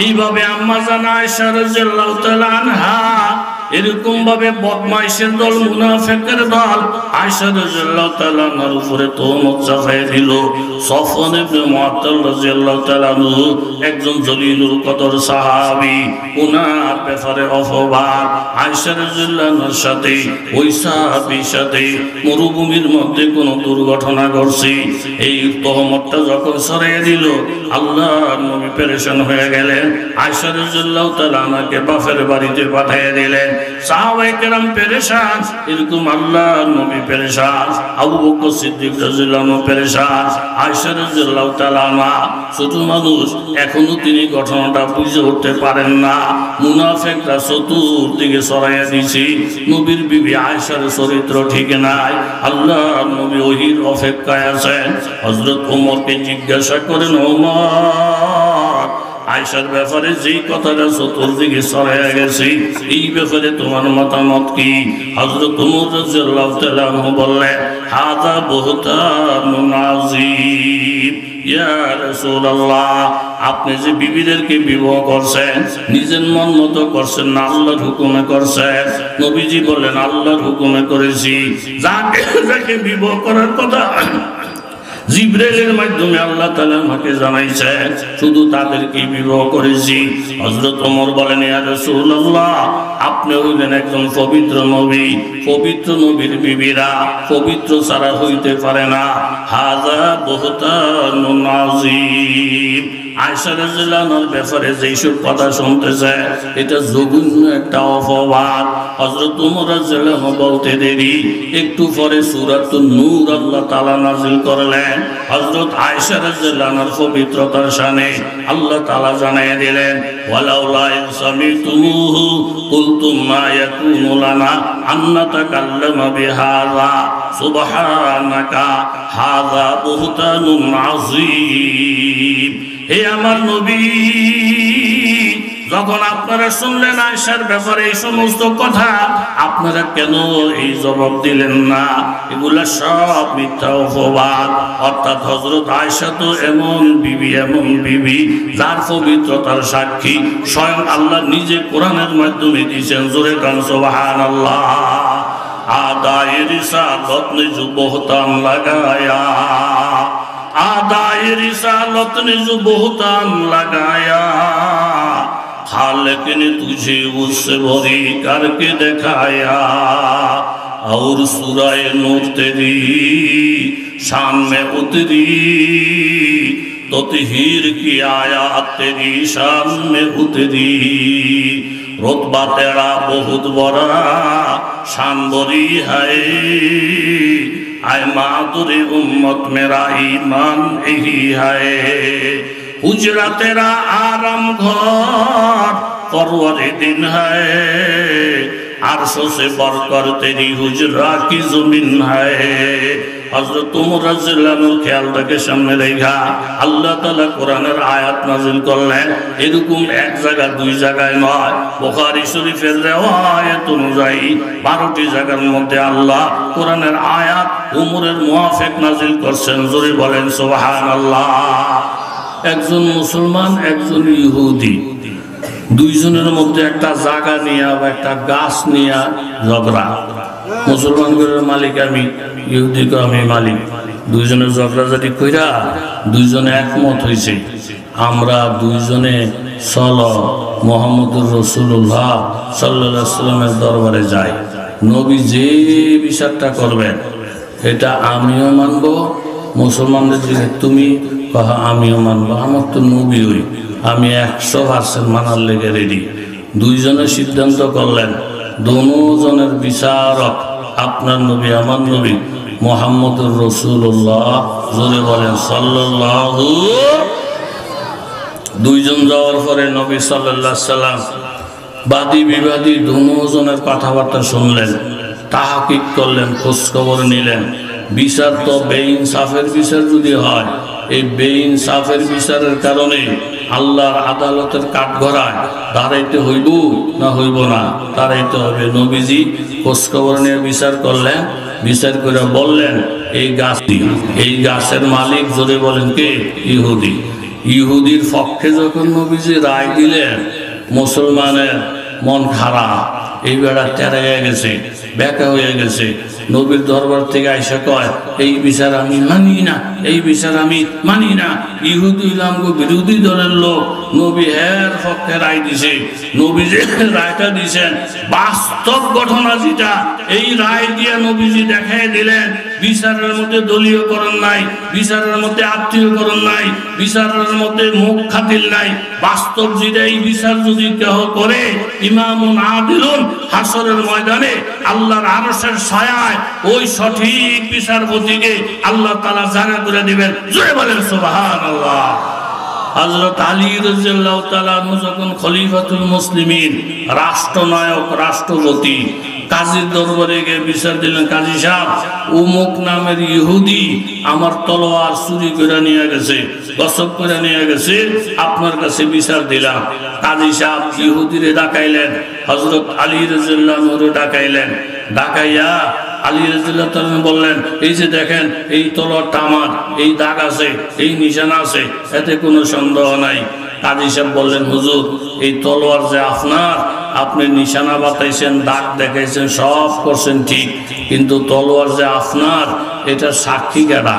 এইভাবে আম্মা জান আয়েশা রাদিয়াল্লাহু তাআলা আনহা এরকম ভাবে বদমাইশের দল, মুনাফিকের দল আয়েশা রাদিয়াল্লাহু তাআলা আনহার উপরে তহমত চাপায় দিল। সফওয়ান ইবনে মুআত্তাল রাদিয়াল্লাহু তাআলা আনহু একজন জলিলুল কদর সাহাবী, ওনার ব্যাপারে অপবাদ আয়েশা রাদিয়াল্লাহু আনহার সাথে ওই সাহাবীর সাথে মরুভূমির মধ্যে কোন দুর্ঘটনা ঘটছে, এই তহমতটা যখন সরিয়ে দিল আল্লাহর নবী পেরেশান হয়ে গেলেন। আয়েশা রাদিয়াল্লাহু তাআলা আনহাকে বাপের বাড়িতে পাঠিয়ে দিলেন। সাহাবায়ে কেরাম পেরেশান, এরকম আল্লাহর নবী পেরেশান, আবু বকর সিদ্দিক রাদিয়াল্লাহু আনহু পেরেশান, আয়েশা রাদিয়াল্লাহু তাআলা আনহা ছোট মানুষ, এখনো তিনি ঘটনাটা বুঝে উঠতে পারেন না। মুনাফিকরা চতুর্দিকে ছড়াইয়া দিয়েছে, নবীর বিবি আয়েশার চরিত্র ঠিক নাই, আল্লাহর নবী ওহীর অপেক্ষায় আছেন। হযরত ওমরকে জিজ্ঞাসা করেন, ওমর আয়েশার ব্যাপারে যেই কথাটা চতুর্দিকে ছড়াইয়া গেছে এই ব্যাপারে তোমার মতামত কি? হযরত ওমর রাদিয়াল্লাহু তাআলা আনহু বললেন, হাযা বুহতানুন আযীম। ইয়া রাসূলুল্লাহ, আপনি যে বিবিদেরকে বিবাহ করছেন নিজের মন মতো করছেন না আল্লাহর হুকুমে করছেন? নবীজি বললেন, আল্লাহর হুকুমে করেছি। যাকে যাকে বিবাহ করার কথা জিবরাইলের মাধ্যমে আল্লাহ তাআলা আমাকে জানাইছেন, শুধু তাদেরকে বিবাহ করেছি। হযরত ওমর বলেন, ইয়া রাসূলুল্লাহ, আপনি হইলেন একজন পবিত্র নবী, পবিত্র নবীর বিবিরা পবিত্র ছাড়া হইতে পারে না। হাযা বুহতানুন আযীম। আয়েশা রাদিয়াল্লাহু আনহার ব্যাপারে যেসব কথা শুনতেছে এটা জঘন্য একটা অপবাদ। হযরত ওমর রাদিয়াল্লাহু আনহু বলতে দেরি, একটু পরে সূরাতুন নূর আল্লাহ তাআলা নাযিল করলেন। হযরত আয়েশা রাদিয়াল্লাহু আনহার পবিত্রতার শানে আল্লাহ তাআলা জানিয়ে দিলেন, ওয়ালাউলা ইসমিতুহু কুলতুম মা ইয়াকুনু লানা আন নাতাকাল্লামা বিহাযা সুবহানাকা হাযা বুহতানুন আযীম। হে আমার নবী, যখন আপনারা শুনলেন আয়েশার ব্যাপারে এই সমস্ত কথা, আপনারা কেন এই জবাব দিলেন না? এগুলা সব মিথ্যা অপবাদ। অর্থাৎ হযরত আয়েশা তো এমন বিবি যার পবিত্রতার সাক্ষী স্বয়ং আল্লাহ নিজে কোরআনের মাধ্যমে দিয়েছেন। জোরে কান সুবহানাল্লাহ। আদায়ে রিসালত নিজ বহতান লাগায়া, आदाए रिसालत ने जो बहुतान लगाया, खालिक ने तुझे उससे भरी करके दिखाया। और सूराए नूर तेरी शान में उतरी, तो तहीर की आयात तेरी शान में उतरी। रुतबा तेरा बहुत बड़ा, शान बड़ी है, आए मादुरी उम्मत मेरा ईमान यही है। हुजरा तेरा आराम घर परवरे दिन है, आरशों से बढ़कर तेरी हुजरा की जमीन है। हजरत उमर রাদিয়াল্লাহু আনহুর খেয়ালটাকে সামনে রেখা আল্লাহ তাআলা কোরআনের আয়াত নাযিল করলেন। এরকম এক জায়গা দুই জায়গায় নয়, বুখারী শরীফের রিওয়ায়াত অনুযায়ী 12টি জায়গার মধ্যে আল্লাহ কোরআনের আয়াত উমরের মুআফিক নাযিল করছেন। জোরে বলেন সুবহানাল্লাহ। একজন মুসলমান একজন ইহুদি, দুইজনের মধ্যে একটা জায়গা নিয়ে বা একটা গাছ নিয়ে ঝগড়া। মুসলমান ঘরের মালিক আমি, ইহুদিকে আমি মালিক। দুইজনের ঝগড়াঝাটি কইরা দুইজনে একমত হয়েছে, আমরা দুইজনে চলো মুহাম্মদুর রাসূলুল্লাহ সাল্লাল্লাহু আলাইহি ওয়াসাল্লামের দরবারে যাই। নবী যে বিচারটা করবেন এটা আমিও মানব, মুসলমানদের দিকে তুমি কহা আমিও মানব। আমার তো নবী হই, আমি 100% মানার লেগে রেডি। দুইজনে সিদ্ধান্ত করলেন, দুজনের বিচারক আপনার নবী আমার নবী মুহাম্মদুর রাসূলুল্লাহ। জোরে বলেন সাল্লাল্লাহু। দুইজন যাওয়ার পরে নবী সাল্লাল্লাহু আলাইহি সাল্লাম বাদী বিবাদী দুজনের কথাবার্তা শুনলেন, তাহাকিক করলেন, খোঁজখবর নিলেন। বিচার তো বেইনসাফের বিচার যদি হয়, এই বেইনসাফের বিচারের কারণে আল্লাহর আদালতের কাঠগড়ায় দাঁড়াইতে হইব না হইব না? দাঁড়াইতে হবে। নবীজি খোঁজখবর নিয়ে বিচার করলেন, বিচার করে বললেন এই গাছটি, এই গাছের মালিক জোরে বলেন কে? ইহুদি। ইহুদির পক্ষে যখন নবীজি রায় দিলেন, মুসলমানের মন খারাপ, এই বেড়া তেরা হয়ে গেছে, ব্যাকা হয়ে গেছে। নবীর দরবার থেকে আইসা কয় এই বিচার আমি মানি না, এই বিচার আমি মানি না। ইহুদি ইলামগো বিরোধী দলের লোক নবী হের পক্ষে রায় দিছে। নবী যে রায়টা দিছেন বাস্তব ঘটনা যেটা, এই রায় দিয়ে নবীজি দেখাই দিলেন বিচারের মধ্যে দলীয়করণ নাই, বিচারের মধ্যে আত্মীয়করণ নাই, বিচারের মধ্যে মুখ খাতির নাই। বাস্তব যেটা, এই বিচার যদি কেহ করে ইমামুন আদিলুন, হাসরের ময়দানে আল্লাহর আরশের ছায়ায় ওই সঠিক বিচারপতিকে আল্লাহ তাআলা জানা করে দিবেন। জোরে বলেন সুবহানাল্লাহ। হযরত আলী রাদিয়াল্লাহু তাআলা যখন খলিফাতুল মুসলিমিন, রাষ্ট্রনায়ক, রাষ্ট্রপতি, কাজীর দরবারে গিয়ে বিচার দিলেন, কাজী সাহেব উমুক নামের ইহুদি আমার তলোয়ার চুরি করে নিয়ে গেছে, গসব করে নিয়ে গেছে, আপনার কাছে বিচার দিলাম। কাজী সাহেব ইহুদিরে ডাকাইলেন, হযরত আলী রাদিয়াল্লাহু আনহু ডাকাইলেন। ডাকাইয়া আলী রাদিয়াল্লাহু তাআলা বললেন এই যে দেখেন এই তলোয়ারটা আমার, এই দাগ আছে, এই নিশানা আছে, এতে কোনো সন্দেহ নাই। কাজী সাহেব বললেন হুজুর এই তলোয়ার যে আপনার, আপনি নিশানা বাতাইছেন, দাগ দেখাইছেন, সব করছেন ঠিক, কিন্তু তলোয়ার যে আপনার এটা সাক্ষী কেডা?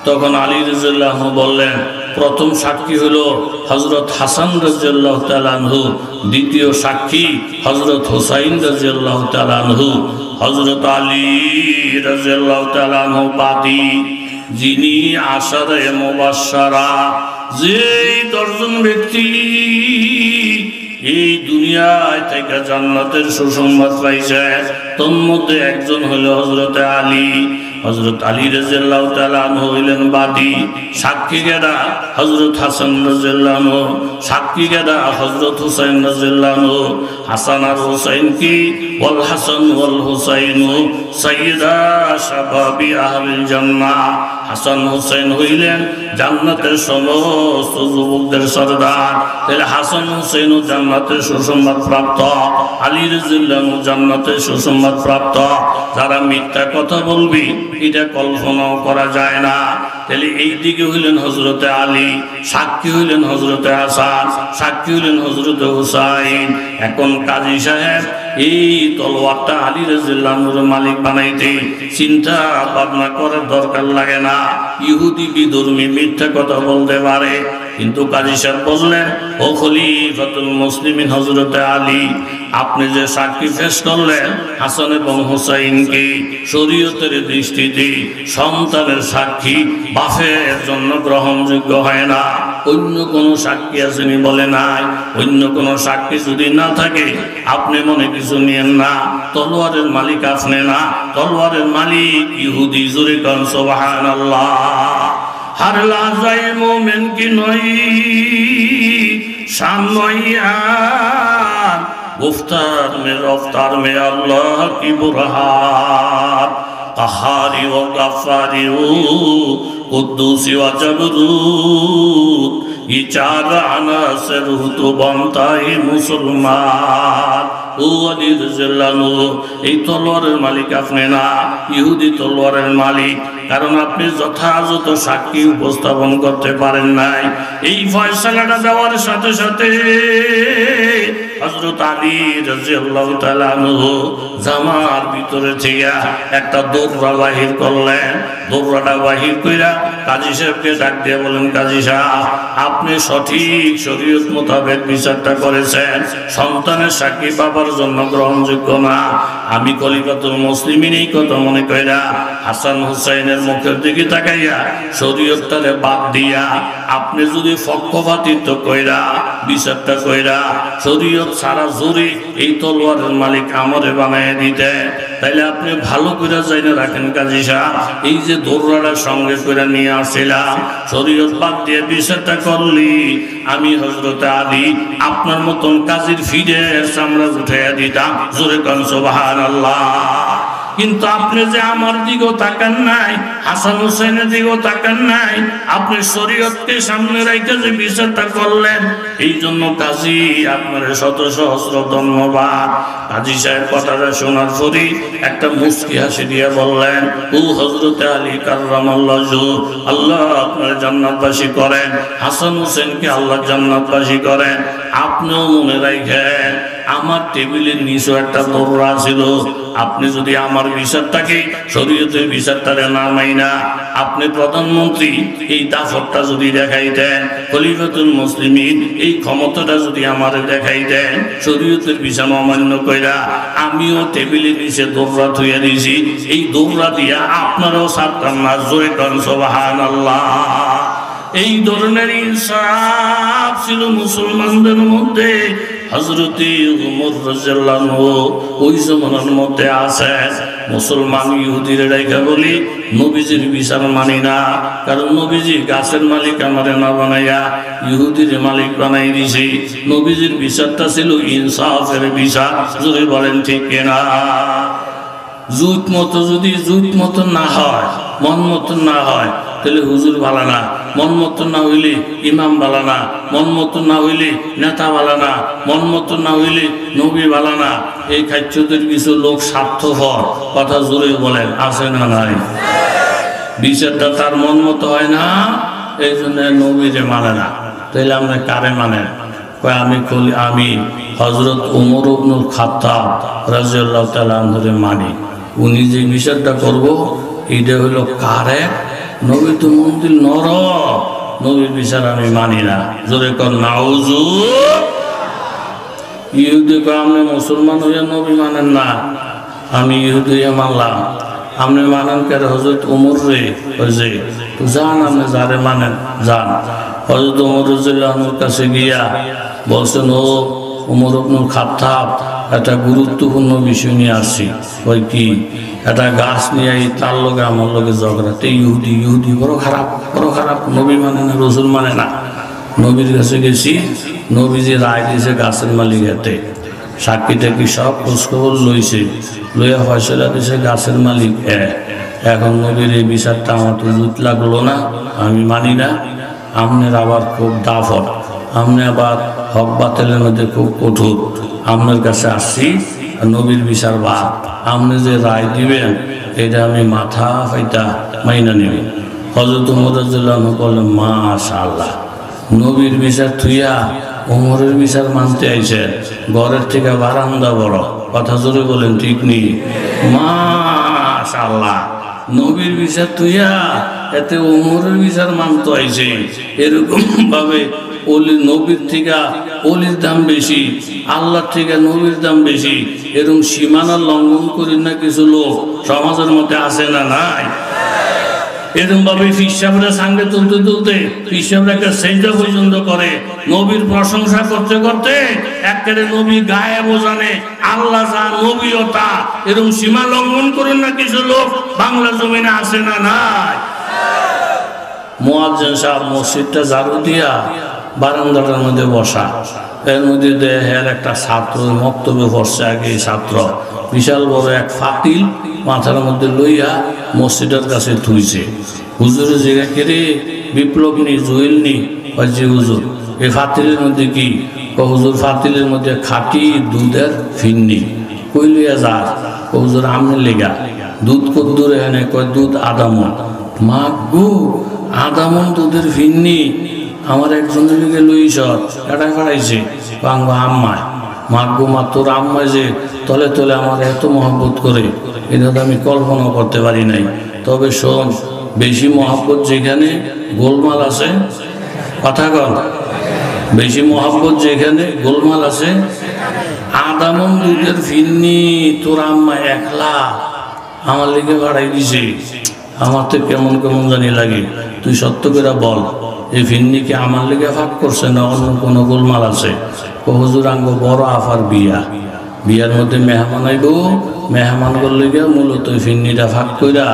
তখন আলী রাদিয়াল্লাহু আনহু বললেন প্রথম সাক্ষী হলো হযরত হাসান রাদিয়াল্লাহু তাআলা আনহু, দ্বিতীয় সাক্ষী হযরত হুসাইন রাদিয়াল্লাহু তাআলা আনহু, হযরত আলী রাদিয়াল্লাহু তাআলা আনহু বাদী, যিনি আশারে মুবাশশারা, যেই 10 জন ব্যক্তি এই দুনিয়ায় থেকে জান্নাতের সুসংবাদ পাইছে, তন্মধ্যে একজন হলো হযরত আলী। হযরত আলী রাদিয়াল্লাহু তাআলা আনহু হইলেন বাদী। সাক্ষী কেডা? হযরত হাসান রাদিয়াল্লাহু আনহু। সাক্ষী কেডা? হযরত হুসাইন রাদিয়াল্লাহু আনহু। হাসান আর হুসাইন কি? ওয়াল হাসান ওয়াল হুসাইন সাইয়্যিদা শাবাবি আহলিল জান্নাহ। হাসান হুসাইন হইলেন জান্নাতের সমস্ত যুবকদের সরদার। তাহলে হাসান হুসাইনও জান্নাতের সুসংবাদ প্রাপ্ত, আলী রাদিয়াল্লাহু আনহু জান্নাতের সুসংবাদ প্রাপ্ত। যারা মিথ্যা কথা বলবি এটা কল্পনাও করা যায় না। তাহলে এই দিকে হইলেন হযরতে আলী, সাক্ষী হইলেন হযরতে হাসান, সাক্ষী হইলেন হযরতে হুসাইন। এখন কাজী সাহেব এই তলোয়ারটা আলী রাদিয়াল্লাহু আনহুর মালিক বানাইতে চিন্তা ভাবনা করার দরকার লাগে না। ইহুদি বিধর্মী মিথ্যা কথা বলতে পারে, কিন্তু কাজী সাহেব বললেন ও খলিফাতুল মুসলিমিন হযরতে আলী, আপনি যে সাক্ষী পেশ করলেন হাসান এবং হুসাইনকে, শরীয়তের দৃষ্টিতে সন্তানের সাক্ষী বাপের জন্য গ্রহণযোগ্য হয় না। অন্য কোন সাক্ষী আসেনি? বলে নাই। অন্য কোন সাক্ষী যদি না থাকে আপনি মনে কিছু নিয়েন না, তলোয়ারের মালিক আপনি না, তলোয়ারের মালিক ইহুদি। জোরে কান সুবহানাল্লাহ। हर लहज़ाए मोमिन की नई शान नईयान, गुफ्तार में रफ्तार में अल्लाह की बुरहान, कहारी व गफ्फारी व कुद्दूसी व जबरूत, ये 4 अनासर तो बनता ही मुसलमान। ও আলী রাদিয়াল্লাহু আনহু, এই তলোয়ারের মালিক আপনি না, ইহুদি তলোয়ারের মালিক। কারণ আপনি যথাযথ সাক্ষী উপস্থাপন করতে পারেন নাই। এই ফয়সালাটা দেওয়ার সাথে সাথে হযরত আলী রাদিয়াল্লাহু তাআলা আনহু জামার ভিতরে থেকে একটা দৌড়া বাহির করলেন। দৌড়াটা বাহির কইরা কাজী সাহেবকে ডাক দিয়ে বলেন, কাজী সাহেব আপনি সঠিক শরীয়ত মোতাবেক বিচারটা করেছেন, সন্তানের সাক্ষী বাবার জন্য গ্রহণযোগ্য না। আমি খলিফাতুল মুসলিমিন এই কথা মনে কইরা হাসান হুসাইনের মুখের দিকে তাকাইয়া শরীয়তটারে বাদ দিয়া আপনি যদি পক্ষপাতিত্ব কইরা বিচারটা কইরা শরীয়ত সারা জুড়ে এই তলোয়ারের মালিক আমরে বানায় দিতে, তাইলে আপনি ভালো করে জাইনা রাখেন কাজী সাহেব, এই যে দৌড়াটা সঙ্গে করে নিয়ে আসছিলাম শরীয়ত বাদ দিয়ে বিচারটা করলি আমি হযরত আলী আপনার মতন কাজীর ফিরের চামড়া উঠাইয়া দিতাম। জোরে কোন সুবহানাল্লাহ। কিন্তু আপনি যে আমার দিকেও তাকান নাই, হাসান হুসাইনের দিকেও তাকান নাই, আপনি শরীয়তকে সামনে রেখে যে বিচারটা করলেন, এই জন্য কাজী আপনার শত সহস্র ধন্যবাদ। কাজী সাহেব কথাটা শোনার পরই একটা মুস্কি হাসি দিয়ে বললেন, ও হযরত আলী কাররামাল্লাহু, আল্লাহ আপনার জান্নাতবাসী করেন, হাসান হুসেনকে আল্লাহ জান্নাতবাসী করেন। আপনিও মনে রাখেন আমার টেবিলের নিচে একটা দররা ছিল, আপনি যদি আমার বিচারটাকে শরীয়তের বিচারটারে না মাইনা আপনি প্রধানমন্ত্রী এই দাফরটা যদি দেখাইতেন, খলিফাতুল মুসলিমিন এই ক্ষমতাটা যদি আমার দেখাইতেন, শরীয়তের বিচার অমান্য কইরা আমিও টেবিলের নিচে দররা থুইয়া দিয়েছি, এই দররা দিয়া আপনারাও ছাড়তাম না। জোরে কোন সুবহানাল্লাহ। এই ধরনের ইনসাফ ছিল মুসলমানদের মধ্যে। হযরতে ওমর রাদিয়াল্লাহু আনহু ওই জমানার মধ্যে আছে মুসলমান ইহুদির রাইখা বলি নবীজির বিচার মানি না, কারণ নবীজি গাছের মালিক আমারে না বানাইয়া ইহুদির মালিক বানাই দিছে। নবীজির বিচারটা ছিল ইনসাফের বিচার। যদি বলেন ঠিক কিনা? জুত মতো যদি জুত মতো না হয়, মন মতো না হয়, তাহলে হুজুর ভালো না, মন মতো না হইলে ইমাম ভালো না, মন মতো না হইলে নেতা ভালো না, মন মতো না হইলে নবী ভালো না। এই খাদ্যদের কিছু লোক স্বার্থপর, কথা জোরে বলেন, আছে না নাই? বিচারটা তার মন মতো হয় না, এই জন্য নবীরে মানে না। তাইলে আমরা কারে মানেন? আমি হযরত ওমর ইবনুল খাত্তাব রাদিয়াল্লাহু তাআলা আনহুরে মানি। উনি যে বিচারটা করব এইটা হলো কারে? নবী তো মন্দির নর, নবীর বিচার আমি মানি না। জোরে কর নাউজু। ইহুদি কয় আপনি মুসলমান হইয়া নবী মানেন না, আমি ইহুদি হইয়া মানলাম। আপনি মানেন কেন? হযরত ওমর রে যে তো যান, আপনি যারে মানেন যান। হযরত ওমর রাদিয়াল্লাহু আনহুর কাছে গিয়া বলছেন, ও ওমর ইবনুল খাত্তাব, একটা গুরুত্বপূর্ণ বিষয় নিয়ে আসছি। ওই কি? একটা গাছ নিয়ে এই তার লগে আমার লগে ঝগড়াতে ইহুদি বড় খারাপ, নবী মানে না, রসুল মানে না। নবীর কাছে গেছি, নবীজি রায় দিয়েছে গাছের মালিক হাতে, সাক্ষী টাকি সব খোঁজখবর লইছে, লইয়া ফয়সলা দিয়েছে গাছের মালিক। এখন নবীর এই বিচারটা আমার তো জুত লাগলো না, আমি মানি না। আপনার আবার খুব দাফট, আপনি আবার হক বাতিলের মধ্যে খুব কঠোর। আপনার কাছে আসছি, নবীর বিচার বাদ, আপনি যে রায় দিবেন এটা আমি মাথা ফাইটা মাইনা নেব। হযরত ওমর রাদিয়াল্লাহু আনহু বললেন, মাশাআল্লাহ, নবীর বিচার থুইয়া ওমরের বিচার মানতে আইছে। ঘরের থেকে বারান্দা বড়, কথা জোরে বলেন, ঠিক নেই? মাশাআল্লাহ, নবীর বিচার থুইয়া এতে ওমরের বিচার মানতে আইছে। এরকম ভাবে ওলি নবীর থেকে ওলির দাম বেশি, আল্লাহর থেকে নবীর দাম বেশি, এরকম সীমানা লঙ্ঘন করি না কিছু লোক সমাজের মধ্যে আছে না নাই? এরকম ভাবে ফিসাবরা সাঙ্গে তুলতে ফিসাবরা একটা সেজদা পর্যন্ত করে, নবীর প্রশংসা করতে করতে একেবারে নবী গায়ে বোঝানে আল্লাহ যা নবীও তা, এরকম সীমা লঙ্ঘন করেন না কিছু লোক বাংলা জমিনে আছে না নাই? মুয়াজ্জিন সাহেব মসজিদটা ঝাড়ু দিয়া বারান্দাটার মধ্যে বসা, এর মধ্যে দেহের একটা ছাত্র মক্তব্য পড়ছে। আগে ছাত্র বিশাল বড় এক ফাতিল মাথার মধ্যে লইয়া মসজিদের কাছে থুইছে। হুজুরের জায়গা কেড়ে বিপ্লব নি, জুয়েল নি, যে হুজুর এই ফাতিলের মধ্যে কি? হুজুর ফাতিলের মধ্যে খাঁটি দুধের ফিন্নি। কই লইয়া যা? হুজুর আমনের লেগা। দুধ কদ্দুরে এনে কয় দুধ আদামন। মা গো, আদামন দুধের ফিন্নি আমার একজনের লিগে লইস এটা ফাড়াইছে আম্মায়। মাগো মা, তোর আম্মায় যে তলে তলে আমার এত মহব্বত করে এটা তো আমি কল্পনা করতে পারি নাই। তবে শোন, বেশি মহব্বত যেখানে গোলমাল আছে, কথা কর, বেশি মহব্বত যেখানে গোলমাল আছে, আদামন দুধের ফিরনি তোর আম্মা একলা আমার লেগে বাড়াই দিছে। আমার তো কেমন কেমন জানি লাগে। তুই সত্য করে বল, এই ফিরনি কি আমার লেগে ফাঁক করছে না অন্য কোনো গোলমাল আছে? হুজুর আঙ্গ বড় আফার বিয়া, বিয়ার মধ্যে মেহমান আইব, মেহমান করলে গিয়ে মূলত ফিরনিটা ফাঁক কইরা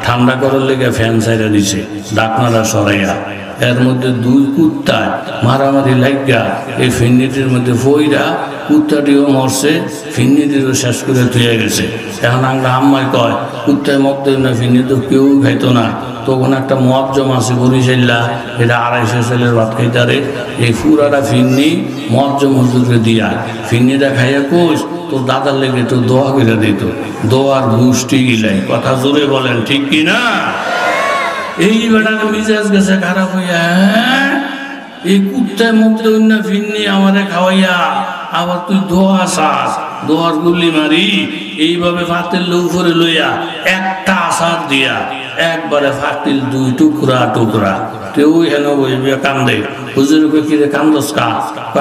ঠান্ডা করার লেগে ফ্যান সাইরা দিছে ডাকনারা সরাইয়া। এর মধ্যে দুই কুত্তায় মারামারি লাগিয়া এই ফিরনিটির মধ্যে ফইরা কুত্তাটিও মরছে, ফিরনিটিও শেষ করে ধুয়ে গেছে। এখন আমরা আম্মাই কয় কুত্তায় মদ দেয় না, ফিরনি তো কেউ খাইতো না। তখন একটা মজ্জম আছে বরিশাল্লা, এটা 250 ছেলের ভাত খাইতারে। এই পুরাটা ফিরনি মজ্জম হুজুরে দিয়া ফিরনিটা খাইয়া কোষ তোর দাদার লেগে তো দোয়া করে দিত, দোয়ার গোষ্ঠী গিলাই। কথা জোরে বলেন ঠিক কি না? এই বেটার মিজাজ গেছে খারাপ হইয়া, এই কুত্তায় মুক্ত না ফিরনি আমারে খাওয়াইয়া আবার তুই দোয়া আসাস, দোয়ার গুলি মারি। এইভাবে ফাতিল উপরে লইয়া একটা আসার দিয়া একবারে ফাতিল 2 টুকরা টুকরা। কেউ হেন বইবে কান্দে, হুজুরকে কিরে কান্দস কা?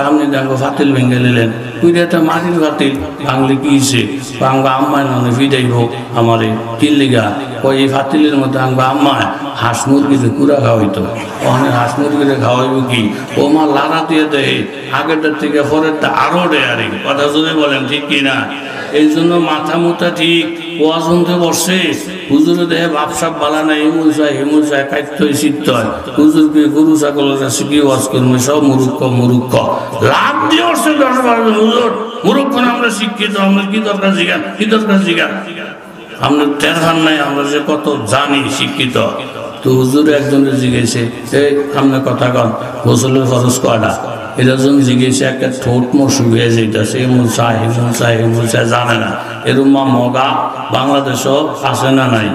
আপনি দেখো ফাতিল ভেঙে নিলেন। তুই একটা মাটির ফাতিল ভাঙলে কি হয়েছে? আঙ্গা আম্মায় ননে ফিরাইব আমারে কি লিগা? ওই এই ফাতিলের মধ্যে আঙ্গা আম্মায় হাঁস মুরগিতে কুড়া খাওয়াইতো, ওখানে হাঁস মুরগিতে খাওয়াইব কি? ও মা লাড়া দিয়ে দেয় আগেরটার থেকে পরেরটা আরো ডেয়ারি। কথা জোরে বলেন ঠিক কিনা? এই জন্য মাথা মুথা ঠিক ওয়াজ শুনতে বসছে, হুজুরে দেহে ভাবসাব বালা নাই, হিমুল চায় কাইত শীত হয়। হুজুরকে গরু ছাগলের কাছে কি ওয়াজ করবে? সব মুরুক্ষ মুরুক্ষ লাভ দিয়ে বসছে 10-12 জন হুজুর মুরুক্ষ না। আমরা শিক্ষিত, আমরা কি দরকার জিগান, কি দরকার জিগান? আমরা টেরহান নাই আমরা যে কত জানি শিক্ষিত। তো হুজুর একজনের জিজ্ঞেসে, এই আপনার কথা কন গোসলের ফরজ কয়টা? এটা যখন জিজ্ঞেসে একটা ঠোঁট মশুক হয়ে যেতেছে, এমন চায় হেমন চায় হেমন চায় জানে না। এরম মগা বাংলাদেশও আছে না নাই?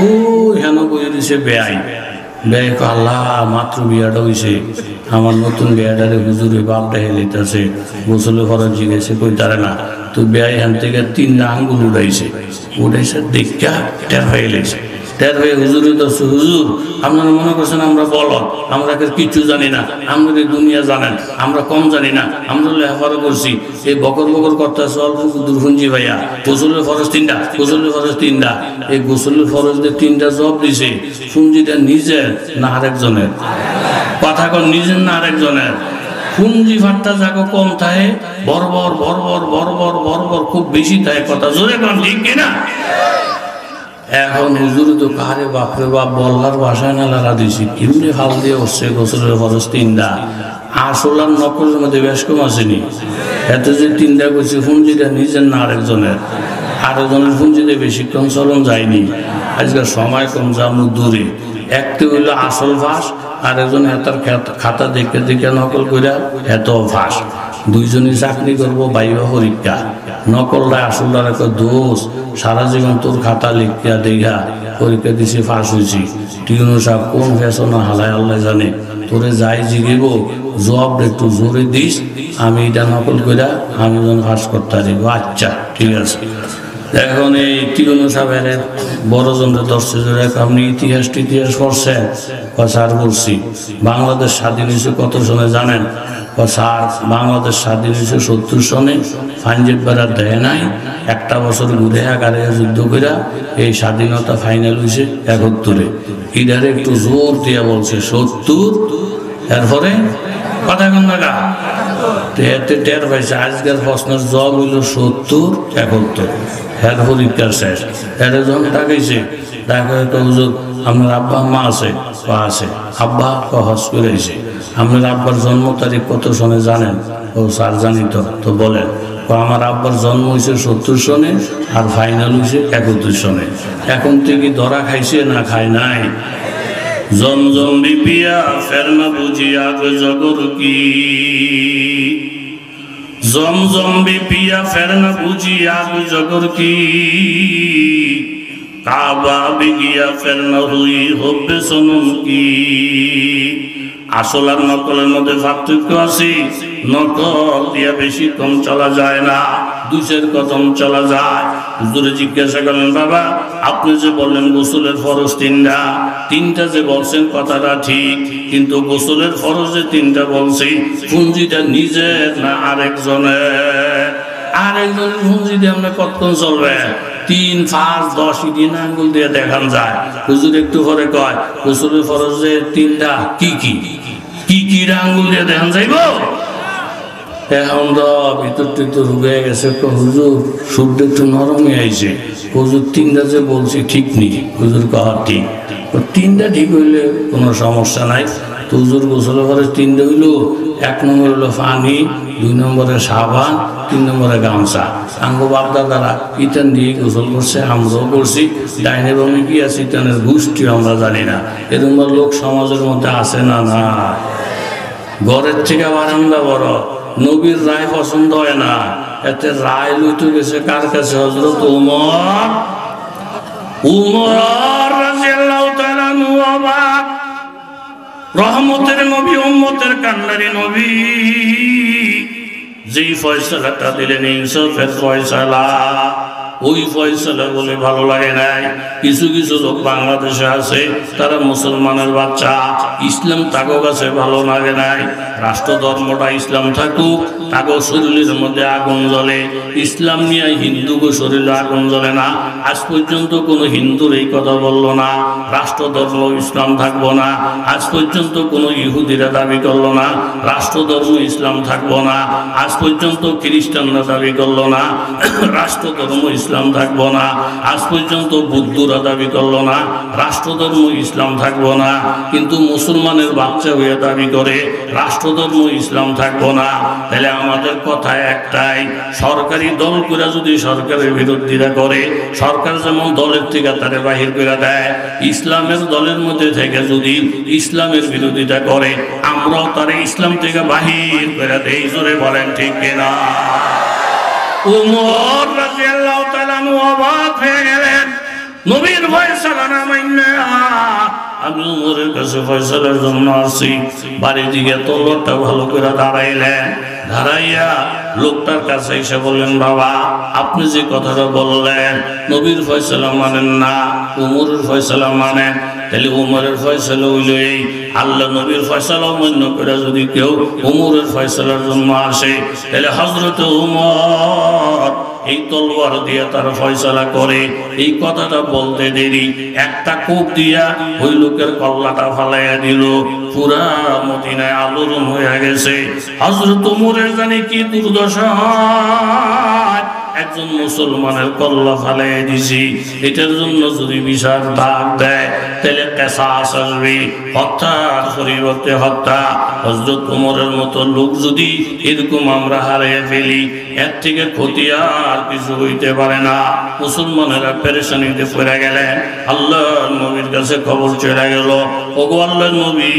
ও হেন বইয়ে দিছে বেআই বেআই। আল্লাহ মাত্র বিয়াটা হয়েছে আমার, নতুন বিয়াটারে হুজুরে বাপ দেখে যেতেছে, গোসলের ফরজ জিজ্ঞেসে কই তারে না। তো বেআই হেন থেকে 3 আঙ্গুল উঠাইছে দেখা টের হয়ে লেগেছে। টের হয়ে হুজুরে ধরছে, হুজুর আপনারা মনে করছেন আমরা বলদ, আমরা কিছু জানি না, আমাদের দুনিয়া জানেন, আমরা কম জানি না, আমরা লেখাপড়া করছি। এই বকর বকর করতে আছে অল্প দুর্ফুঞ্জি ভাইয়া। গোসলের ফরজ 3টা, গোসলের ফরজ 3টা। এই গোসলের ফরজ দিয়ে 3টা জব দিছে। ফুঞ্জিটা নিজের না আরেকজনের? কথা কন, নিজের না আরেকজনের? ফুঞ্জি ফাট্টা যাকে কম থাকে, বরবর বরবর বরবর বরবর খুব বেশি থাকে। কথা জোরে কন ঠিক কিনা? এখন হুজুর তো কারে বাপরে বাপ বল্লার বাসায় না লাড়া দিছি, এমনি ফাল দিয়ে হচ্ছে গোসলের ফরজ 3টা। আসল আর নকলের মধ্যে বেশ কম আসেনি। এত যে 3টা করছে, ফুঞ্জিটা নিজের না আরেকজনের। আরেকজনের ফুঞ্জিতে বেশিক্ষণ চলন যায়নি। আজকাল সময় কম, যাবো দূরে। একটি হইল আসল ফাঁস, আরেকজন হেতার খাতা দেখে দেখে নকল করে এত ফাঁস। দুইজনই চাকরি করবো বাইবা পরীক্ষা। নকলটা আসলটার একটা দোষ, সারা জীবন তোর খাতা লিখিয়া দেখা পরীক্ষা দিছি ফাঁস হয়েছি। টিউনো সাহেব কোন ফ্যাশন হালায় আল্লাহ জানে। তোরে যাই জিগিব জব একটু জোরে দিস, আমি এটা নকল করে আমি যেন ফাঁস করতে পারি। আচ্ছা ঠিক আছে। এখন এই টিউনো সাহেবের বড় জনরা দর্শক, আপনি ইতিহাস পড়ছেন? স্যার বলছি। বাংলাদেশ স্বাধীন হয়েছে কত সনে জানেন? স্যার বাংলাদেশ স্বাধীন হয়েছে 70 সনে। ফাইনজেট বেড়ার দেয় নাই, একটা বছর ঘুরে আগারে যুদ্ধ করে এই স্বাধীনতা ফাইনাল হয়েছে 71-এ। ইধারে একটু জোর দিয়ে বলছে 70, এরপরে কথা কন না এতে টের পাইছে। আজকের প্রশ্নের জব হইল 70, 71। হ্যাঁ পরীক্ষার শেষ। এটা যখন ডাকাইছে, ডাকা হুজুর আপনার আব্বা আম্মা আছে? আছে। আব্বা হজ করে এসে। আপনার আব্বার জন্ম তারিখ কত সনে জানেন? ও স্যার জানি তো। তো বলেন। আমার আব্বার জন্ম হয়েছে 70 সনে, আর ফাইনাল হয়েছে 71 সনে। এখন থেকে ধরা খাইছে না খায় নাই? জমজম বিপিয়া ফেরনা বুঝিয়া জগর কি, জমজম বিপিয়া ফেরনা বুঝিয়া জগর কি, কাবা বিগিয়া ফেরনা হুই হবে সনম কি। আসল আর নকলের মধ্যে পার্থক্য আছে। নকল দিয়া বেশি কম চলা যায় না, 2 কদম চলা যায়। হুজুরে জিজ্ঞাসা করলেন, বাবা আপনি যে বললেন গোসলের ফরজ 3টা যে বলছেন কথাটা ঠিক, কিন্তু গোসলের ফরজ যে 3টা বলছি, পুঞ্জিটা নিজের না আরেকজনের? আর একজন হুজুর দিয়ে আমরা কতক্ষণ চলবে 3, 5, 10 দিন আঙ্গুল দিয়ে দেখান যায়। হুজুর একটু পরে কয় গোসলের ফরজে 3টা কি কি কি কি আঙ্গুল দিয়ে দেখান যাইব। এখন তো ভিতর টিতর হয়ে গেছে, হুজুর সূর্য একটু নরমই আইছে, হুজুর 3টা যে বলছি ঠিক নেই। হুজুর কহা ঠিক, 3টা ঠিক হইলে কোনো সমস্যা নাই। তো হুজুর গোসলের পরে 3টা হইলো, 1 নম্বর হলো পানি, 2 নম্বরে সাবান, 3 নম্বরে গামছা। আঙ্গ বাপদা দ্বারা ইটান দিয়ে গোসল করছে, আমরাও করছি। ডাইনে বামে কি আছে ইটানের গোষ্ঠী আমরা জানি না। এরকম লোক সমাজের মধ্যে আছে না? না। ঘরের থেকে বারান্দা বড়। নবীর রায় পছন্দ হয় না, এতে রায় লুটে গেছে কার কাছে? হযরত উমর। উমর রাদিয়াল্লাহু তাআলা আনহু অবাক, রহমতের নবী, উম্মতের কান্ডারি নবী, যেই ফয়সালাটা দিলেন ইনসাফের ফয়সালা, ওই ফয়সালা বলে ভালো লাগে নাই। কিছু কিছু লোক বাংলাদেশে আছে, তারা মুসলমানের বাচ্চা, ইসলাম তাগো কাছে ভালো লাগে নাই। রাষ্ট্র ধর্মটা ইসলাম থাকুক, তাগো শরীরের মধ্যে আগুন জ্বলে। ইসলাম নিয়ে হিন্দুকে শরীরে আগুন জ্বলে না। আজ পর্যন্ত কোনো হিন্দুর এই কথা বললো না রাষ্ট্র ধর্ম ইসলাম থাকবো না। আজ পর্যন্ত কোনো ইহুদিরা দাবি করলো না রাষ্ট্র ধর্ম ইসলাম থাকবো না। আজ পর্যন্ত খ্রিস্টানরা দাবি করলো না রাষ্ট্র ধর্ম ইসলাম থাকবো না। আজ পর্যন্ত বুদ্ধরা দাবি করলো না রাষ্ট্র ধর্ম ইসলাম থাকবো না। কিন্তু মুসলমানের বাচ্চা হয়ে দাবি করে রাষ্ট্রধর্ম ইসলাম থাকবো না। তাহলে আমাদের কথা একটাই, সরকারি দল করে যদি সরকারের বিরোধিতা করে, সরকার যেমন দলের থেকে তারা বাহির করে দেয়, ইসলামের দলের মধ্যে থেকে যদি ইসলামের বিরোধিতা করে, আমরাও তারা ইসলাম থেকে বাহির করে দেই। জোরে বলেন ঠিক কিনা? উমর রাদিয়াল্লাহু তাআলা আনহু অবাক হয়ে গেলেন, নবীর ফয়সালা না মাইন্না আমি উমরের কাছে ফয়সালার জন্য আসি। বাড়ির দিকে তলোয়ারটা ভালো করে দাঁড়াইলেন, দাঁড়াইয়া লোকটার কাছে এসে বললেন, বাবা আপনি যে কথাটা বললেন নবীর ফয়সালা মানেন না, উমরের ফয়সালা মানেন। তাহলে উমরের ফয়সালা হইল এই, আল্লাহ নবীর ফয়সালা অমান্য করে যদি কেউ উমরের ফয়সালার জন্য আসে, তাহলে হযরত উমর এই তলোয়ার দিয়ে তার ফয়সালা করে। এই কথাটা বলতে দেরি একটা কোপ দিয়া ওই লোকের কল্লাটা ফালাইয়া দিল। পুরা মদিনায় আলোড়ন হয়ে গেছে। হযরত উমরের জানি কি দুর্দশা, একজন মুসলমানের কল্লা ফালাইয়া দিছি, এটার জন্য যদি বিচার দাগ দেয় তাহলে কিসাস আসবে, হত্যার পরিবর্তে হত্যা। হযরত উমরের মতো লোক যদি এরকম আমরা হারিয়ে ফেলি, এর থেকে ক্ষতি আর কিছু হইতে পারে না। মুসলমানেরা পেরেশানিতে পড়ে গেলেন। আল্লাহর নবীর কাছে খবর চলে গেল, ওগো আল্লাহর নবী,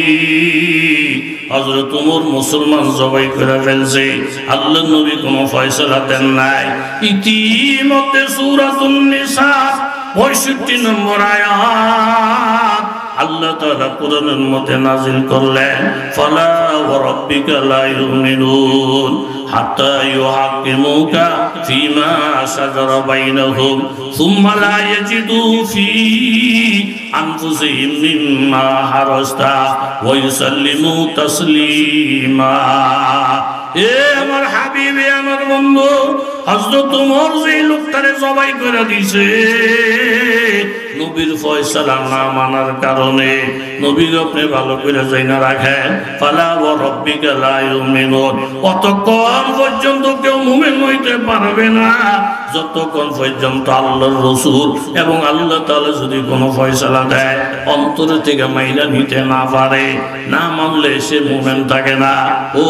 হযরত উমর মুসলমান জবাই করে ফেলছে। আল্লাহর নবী কোনো ফয়সালা দেন নাই। ইতিমধ্যে সূরাতুন নিসা ৬৫ নম্বর আয়াত আল্লাহ তাআলা কোরআনের মধ্যে নাযিল করলেন, ফালা ওয়া রাব্বিকা লা ইউমিনুন হাত্তা ইউহাক্কিমুকা ফীমা শাজারা বাইনাহুম সুম্মা লা ইয়াজিদু ফী আনফুসিহিম মিম্মা হারাস্তা ওয়া ইউসাল্লিমু তাসলিমা। এ আমার হাবিবে, আমার বন্ধু, হযরত উমর যে লোকটারে জবাই করে দিয়েছে, নবীর ফয়সালা না মানার কারণে নবীর আপনি ভালো করে জানা রাখেন, ফালা ওয়া রাব্বিকা লা ইউমিনুন, অতক্ষণ পর্যন্ত কেউ মুমিন হইতে পারবে না যতক্ষণ পর্যন্ত আল্লাহর রাসূল এবং আল্লাহ তাআলা যদি কোনো ফয়সালা দেয় অন্তর থেকে মাইলা নিতে না পারে, না মানলে সে মুমিন থাকে না। ও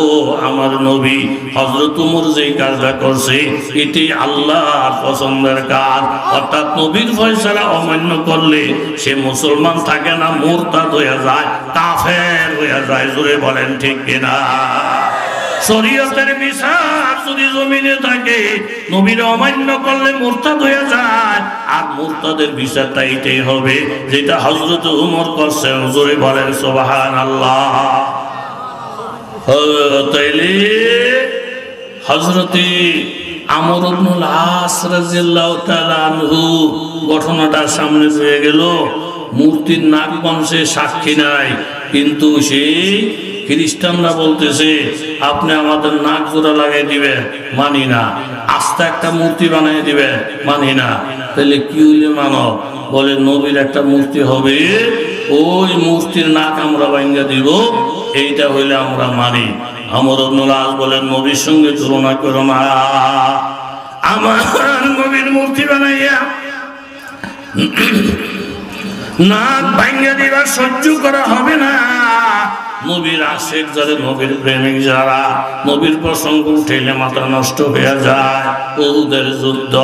আমার নবী, হযরত উমর যেই কাজটা করছে এটি আল্লাহর পছন্দের কাজ। অর্থাৎ নবীর ফয়সালা অমান্য করলে সে মুসলমান থাকে না, মুরতাদ হয়ে যায়, কাফের হয়ে যায়। জোরে বলেন ঠিক কিনা? শরীয়তের বিচার যদি জমিনে থাকে, নবীর অমান্য করলে মুরতাদ হয়ে যায়, আর মুরতাদের বিচারটা এটাই হবে যেটা হযরত উমর করছেন। জোরে বলেন সুবহানাল্লাহ। তাইলে হযরতে আমর ইবনুল আস রাদিয়াল্লাহু তাআলা আনহু ঘটনাটা সামনে হয়ে গেল। মূর্তির নাক বংশে সাক্ষী নাই, কিন্তু সেই খ্রিস্টানরা বলতেছে আপনি আমাদের নাক জোড়া লাগিয়ে দিবেন, মানি না। আস্তে একটা মূর্তি বানিয়ে দিবেন, মানি না। তাহলে কি হইলে মানো? বলে নবীর একটা মূর্তি হবে, ওই মূর্তির নাক আমরা ভাঙা দিব, এইটা হইলে আমরা মানি। আমর ইবনুল আস বলেন নবীর সঙ্গে তুলনা করো না। আমার নবীর মূর্তি বানাইয়া নাক ভাঙা দিবা সহ্য করা হবে না। নবীর আশেক যারা, নবীর প্রেমিক যারা, নবীর প্রসঙ্গ উঠেলে মাথা নষ্ট হয়ে যায়। উহুদের যুদ্ধ,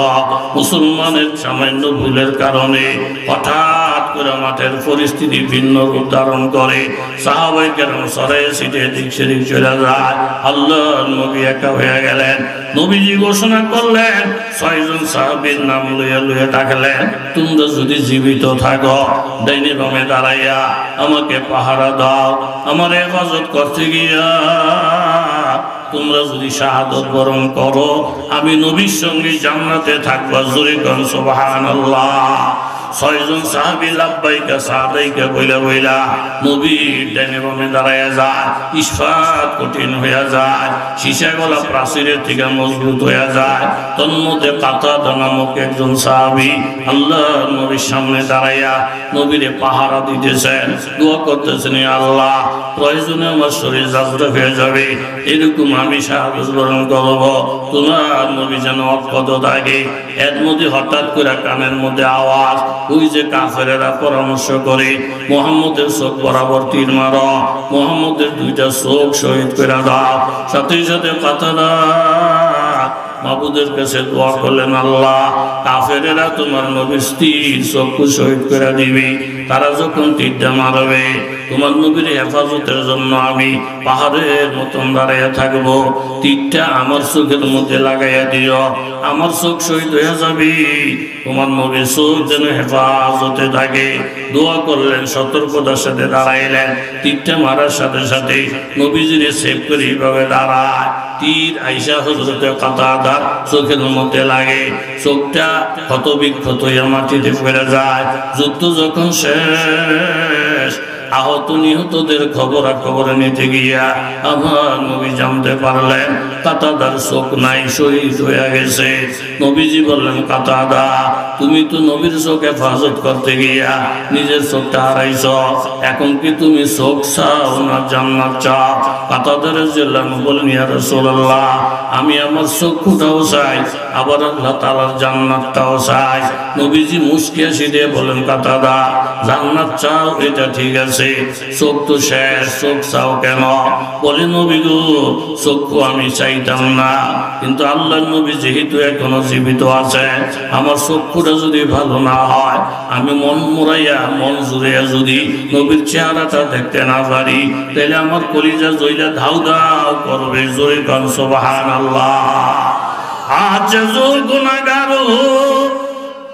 মুসলমানের সামান্য ভুলের কারণে হঠাৎ করে মাঠের পরিস্থিতি ভিন্ন রূপ ধারণ করে। সাহাবায়ে কেরাম সরাইয়ে ছিটে দিক সেদিক চলে যায়। আল্লাহর নবী একা হয়ে গেলেন। নবীজি ঘোষণা করলেন, 6 জন সাহাবীর নাম লইয়া লইয়া ডাকলেন, তোমরা যদি জীবিত থাকো ডাইনে বামে দাঁড়াইয়া আমাকে পাহারা দাও, আমার হেফাজত করতে গিয়া তোমরা যদি শাহাদত বরণ করো, আমি নবীর সঙ্গে জান্নাতে থাকবা। জোরে কোন সুবহানাল্লাহ। 6 জন সাহাবী লাব্বাইকা সাদাইকা বইলা বইলা নবীর ডাইনে বামে দাঁড়াইয়া যায়। ইসফাত কঠিন হইয়া যায়, সীসা গলা প্রাচীরের থেকে মজবুত হইয়া যায়। তন্মধ্যে কাতাদা নামক একজন সাহাবী আল্লাহর নবীর সামনে দাঁড়াইয়া নবীরে পাহারা দিতেছেন, দোয়া করতেছেন, আল্লাহ প্রয়োজনে আমার শরীর যাত্রা হয়ে যাবে, এরকম আমি শাহাদত বরণ করব, তোমার নবী যেন অক্ষত থাকে। এর মধ্যে হঠাৎ করে কানের মধ্যে আওয়াজ, ওই যে কাফেরেরা পরামর্শ করে মুহাম্মদের চোখ বরাবর তীর মারো, মুহাম্মদের 2টা চোখ শহীদ করে দাও। সাথে সাথে কাতাদা মাবুদের কাছে দোয়া করলেন, আল্লাহ কাফেরেরা তোমার নবীর স্ত্রীর চক্ষু শহীদ করে দিবে, তারা যখন তীরটা মারবে তোমার নবীর হেফাজতের জন্য আমি পাহাড়ের মতন দাঁড়াইয়া থাকবো, তীরটা আমার চোখের মধ্যে লাগাইয়া দিও, আমার চোখ শহীদ হয়ে যাবে, তোমার নবীর চোখ যেন হেফাজতে থাকে। দোয়া করলেন, সতর্কতার সাথে দাঁড়াইলেন। তীরটা মারার সাথে সাথে নবীজিরে সেভ করে এইভাবে দাঁড়ায়, তীর আইসা হযরতে কাতাদার চোখের মধ্যে লাগে, চোখটা ক্ষত বিক্ষত হইয়া মাটিতে পড়ে যায়। যুদ্ধ যখন শেষ, আহত নিহতদের খবরাখবর নিতে গিয়া আমার নবী জানতে পারলেন কাতাদার চোখ নাই, শহীদ হয়ে গেছে। নবীজি বললেন, কাতাদা তুমি তো নবীর চোখ হেফাজত করতে গিয়া নিজের চোখটা হারাইছ, এখন কি তুমি চোখ চাও না জান্নাত চাও? কাতাদা রাদিয়াল্লাহু আনহু বলেন, ইয়া রাসূলুল্লাহ আমি আমার চক্ষুটাও চাই, আবার আল্লাহ তাআলার জান্নাতটাও চাই। নবীজি মুস্কি হাসি দিয়ে বলেন, কাতাদা জান্নাত চাও এটা ঠিক আছে, চোখ তো শেষ, চোখ চাও কেন? বলে, নবী গো চক্ষু আমি চাইতাম না, কিন্তু আল্লাহর নবী যেহেতু এখনো জীবিত আছে, আমার চক্ষুটা যদি ভালো না হয়, আমি মন মুরাইয়া মন জুড়িয়া যদি নবীর চেহারাটা দেখতে না পারি, তাহলে আমার কলিজা জইলা ধাউ ধাউ করবে। জোরে কোন সুবহানাল্লাহ। আজ जो गुनाहगार हो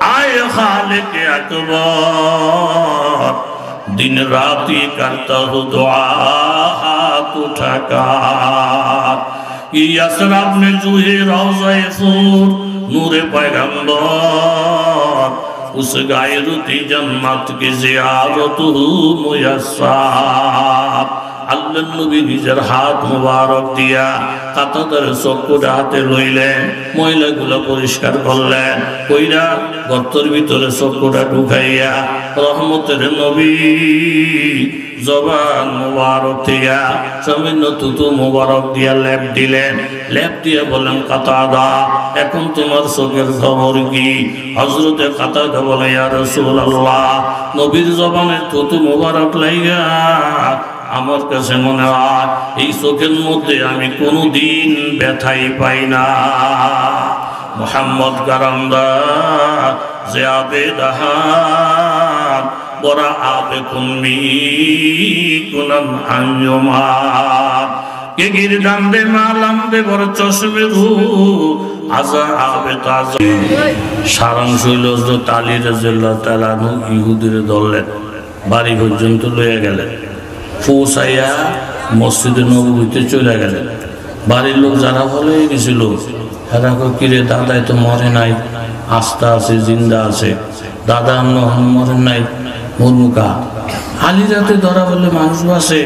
आए खालिक अकबर, दिन रात ये करता हूँ दुआ हाथ उठाकर, ये असराब में जूहे रोज़े फूर नूरे पैगंबर, उस गायरुती जन्नत की ज़ियारत हो मुयस्सर। আল্লাহর নবী নিজের হাত মোবারক দিয়া কাতাদার চক্ষুটা হাতে লইলেন, ময়লাগুলো পরিষ্কার করলেন, কইরা গর্তের ভিতরে চক্ষুটা ঢুকাইয়া রহমতের নবী জবান মোবারক দিয়া সামান্য তুতু মোবারক দিয়া লেপ দিলেন। লেপ দিয়ে বলেন, কাতাদা এখন তোমার চোখের খবর কি? হযরতে কাতাদা বলে, ইয়া রাসূলুল্লাহ নবীর জবানে তুতু মোবারক লাইগা আমার কাছে মনে হয় এই চোখের মধ্যে আমি কোনোদিন ব্যথাই পাই না। মুহাম্মদ গারামদার যে আবেদাহান বরা আবে কুম্মি কুনান আঞ্জুমান কে গিরদান দে মালাম দে বড় চশমে রু আজা আবে তাজা। সারাংশ হইল যে আলী রাদিয়াল্লাহু তাআলা ইহুদির ধরলেন, বাড়ি পর্যন্ত লইয়া গেলেন, পৌঁছাইয়া মসজিদে নববীতে চলে গেলেন। বাড়ির লোক যারা বলে গেছিল, এরা কিরে দাদাই তো মরে নাই, আস্থা আছে, জিন্দা আছে, দাদা মরেন নাই, মরুকা আলী রাতে ধরা বললে মানুষ বাসে।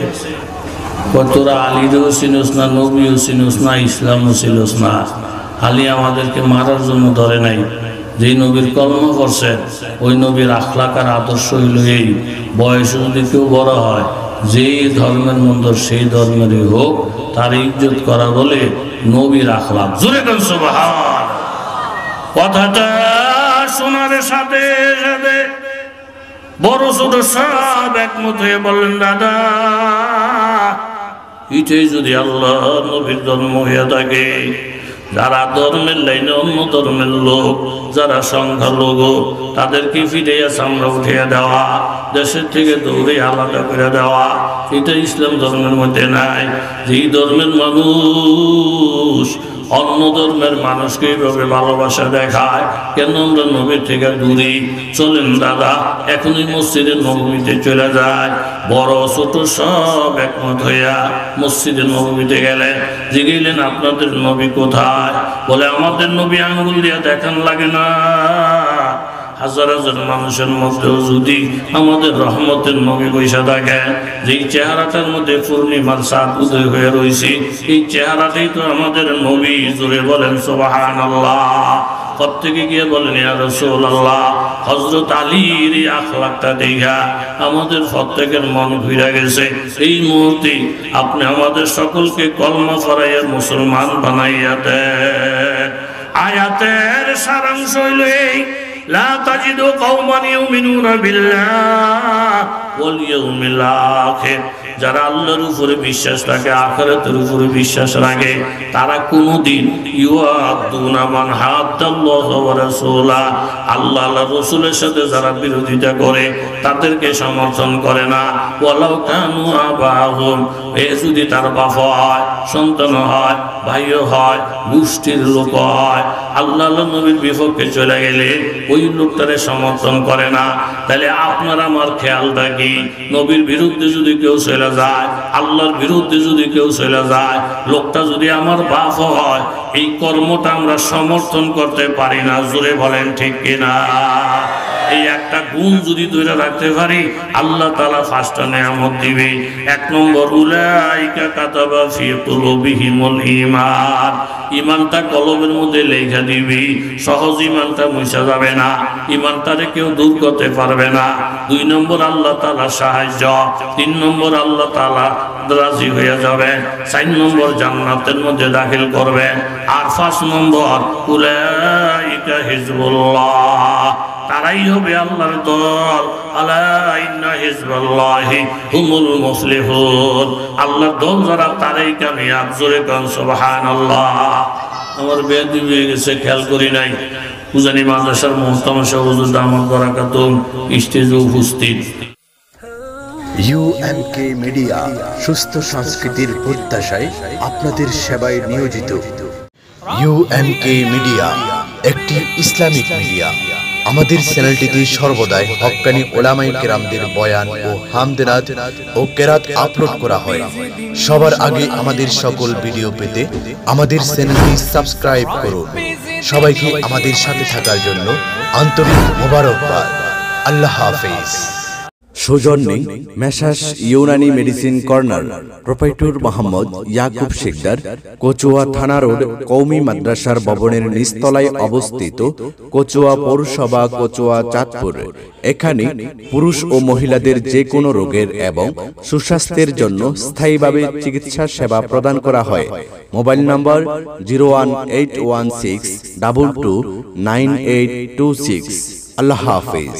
তোরা আলীরও চিনোস না, নবীও চিনোস না, ইসলামও চিনোস না। আলী আমাদেরকে মারার জন্য ধরে নাই, যেই নবীর কর্ম করছে ওই নবীর আখলাক আর আদর্শ হইল এই, বয়স যদি কেউ বড় হয়, যেই ধর্মের মধ্যে সেই ধর্মেরই হোক, তার ইজ্জত করা বলে নবীর আখলাক। জোরে গান সুবহান। কথাটা শোনার সাথে সাথে বড় ছোট সব একমত হয়ে বললেন, দাদা এটাই যদি আল্লাহ নবীর ধর্ম হইয়া থাকে, যারা ধর্মের লাইনে অন্য ধর্মের লোক, যারা সংখ্যালঘু, তাদেরকে ফিরিয়ে চামড়া উঠিয়ে দেওয়া, দেশের থেকে দৌড়ে আলাদা করে দেওয়া, এটা ইসলাম ধর্মের মধ্যে নাই। যেই ধর্মের মানুষ অন্য ধর্মের মানুষকে এইভাবে ভালোবাসা দেখায়, কেন আমরা নবীর থেকে দূরে? চলেন দাদা এখনই মসজিদে নববীতে চলে যায়। বড় ছোট সব একমত হইয়া মসজিদে নববীতে গেলেন। জিজ্ঞেলেন, আপনাদের নবী কোথায়? বলে, আমাদের নবী আঙ্গুল দিয়া দেখান লাগে না, হাজার হাজার মানুষের মধ্যেও যদি আমাদের রহমতের নবী বৈশা থাকে, যেই চেহারাটার মধ্যে পূর্ণিমার চাঁদ উদয় হয়ে রয়েছে, এই চেহারাটাই তো আমাদের নবী। জোরে বলেন সুবহানাল্লাহ। প্রত্যেকে গিয়ে বলেন, ইয়া রাসূলুল্লাহ, হযরত আলীর এই আখলাকটা দেখা আমাদের প্রত্যেকের মন ঘুরে গেছে। এই মুহূর্তে আপনি আমাদের সকলকে কলমা পড়াইয়া মুসলমান বানাইয়া দেন। আয়াতের সারাংশ হইল এই, লা তাজিদু কওমান ইউমিনুনা বিল্লাহ ওয়াল ইয়াউমিল আখির, যারা আল্লাহর উপরে বিশ্বাস রাখে, আখিরাতের উপরে বিশ্বাস রাখে, তারা কোনোদিন ইউআদুনা মান হাদাল্লাহ ওয়া রাসূলা, আল্লাহ আর রাসূলের সাথে যারা বিরোধিতা করে তাদেরকে সমর্থন করে না। ওয়ালাউ কানু আবাহুম, এ যদি তার বাপ হয়, সন্তান হয়, ভাইও হয়, গোষ্ঠীর লোক হয়, আল্লাহ নবীর বিপক্ষে চলে গেলে ওই লোকটারে সমর্থন করে না। তাহলে আপনার আমার খেয়ালটা কি? নবীর বিরুদ্ধে যদি কেউ চলে যায়, আল্লাহর বিরুদ্ধে যদি কেউ চলে যায়, লোকটা যদি আমার বাপ হয়, এই কর্মটা আমরা সমর্থন করতে পারি না। জোরে বলেন ঠিক কিনা? এই একটা গুণ যদি ধরে রাখতে পারি, আল্লাহ তাআলা ফার্স্ট নিয়ামত দিবে। এক নম্বর, উলাইকা কাতাবা ফি কুলুবিহিমুল ঈমান, ঈমানটা কলবের মধ্যে লেখা দিবি, সহজ ঈমানটা মুছা যাবে না, ঈমানটারে কেউ দূর করতে পারবে না। দুই নম্বর, আল্লাহ তাআলা সাহায্য। তিন নম্বর, আল্লাহ তাআলা রাজি হয়ে যাবে। চার নম্বর, জান্নাতের মধ্যে দাখিল করবে। আর পাঁচ নম্বর, উলাইকা হিজবুল্লাহ, তারাই হবে আল্লাহর দল। আলা ইন্না হিজবাল্লাহি হুমুল মুফলিহুন, আল্লাহর দল যারা তারাই কামিয়াব। জোরে কোন সুবহানাল্লাহ। আমার বেয়াদবি হয়ে গেছে, খেয়াল করি নাই। উজানি মাদ্রাসার মুহতারাম হুজুর দামাত বারাকাতুম স্টেজে উপস্থিত। ইউএমকে মিডিয়া, সুস্থ সংস্কৃতির প্রত্যাশায় আপনাদের সেবায় নিয়োজিত। ইউএমকে মিডিয়া একটি ইসলামিক মিডিয়া। আমাদের চ্যানেলটিতে সর্বদাই হক্কানি ওলামায়ে কেরামদের বয়ান ও হামদনাত ও কেরাত আপলোড করা হয়। সবার আগে আমাদের সকল ভিডিও পেতে আমাদের চ্যানেলটি সাবস্ক্রাইব করুন। সবাইকে আমাদের সাথে থাকার জন্য আন্তরিক মোবারকবাদ। আল্লাহ হাফেজ। সৌজন্যে messrs Unani medicine corner, proprietor Mohammad Yakub Sikdar, Kachua থানা রোড, কওমি মাদ্রাসার ভবনের নিচতলায় অবস্থিত, কচুয়া পৌরসভা, কচুয়া, চাঁদপুর। এখানে পুরুষ ও মহিলাদের যে কোনো রোগের এবং সুস্বাস্থ্যের জন্য স্থায়ীভাবে চিকিৎসা সেবা প্রদান করা হয়। মোবাইল নম্বর 01816229826। আল্লাহ হাফেজ।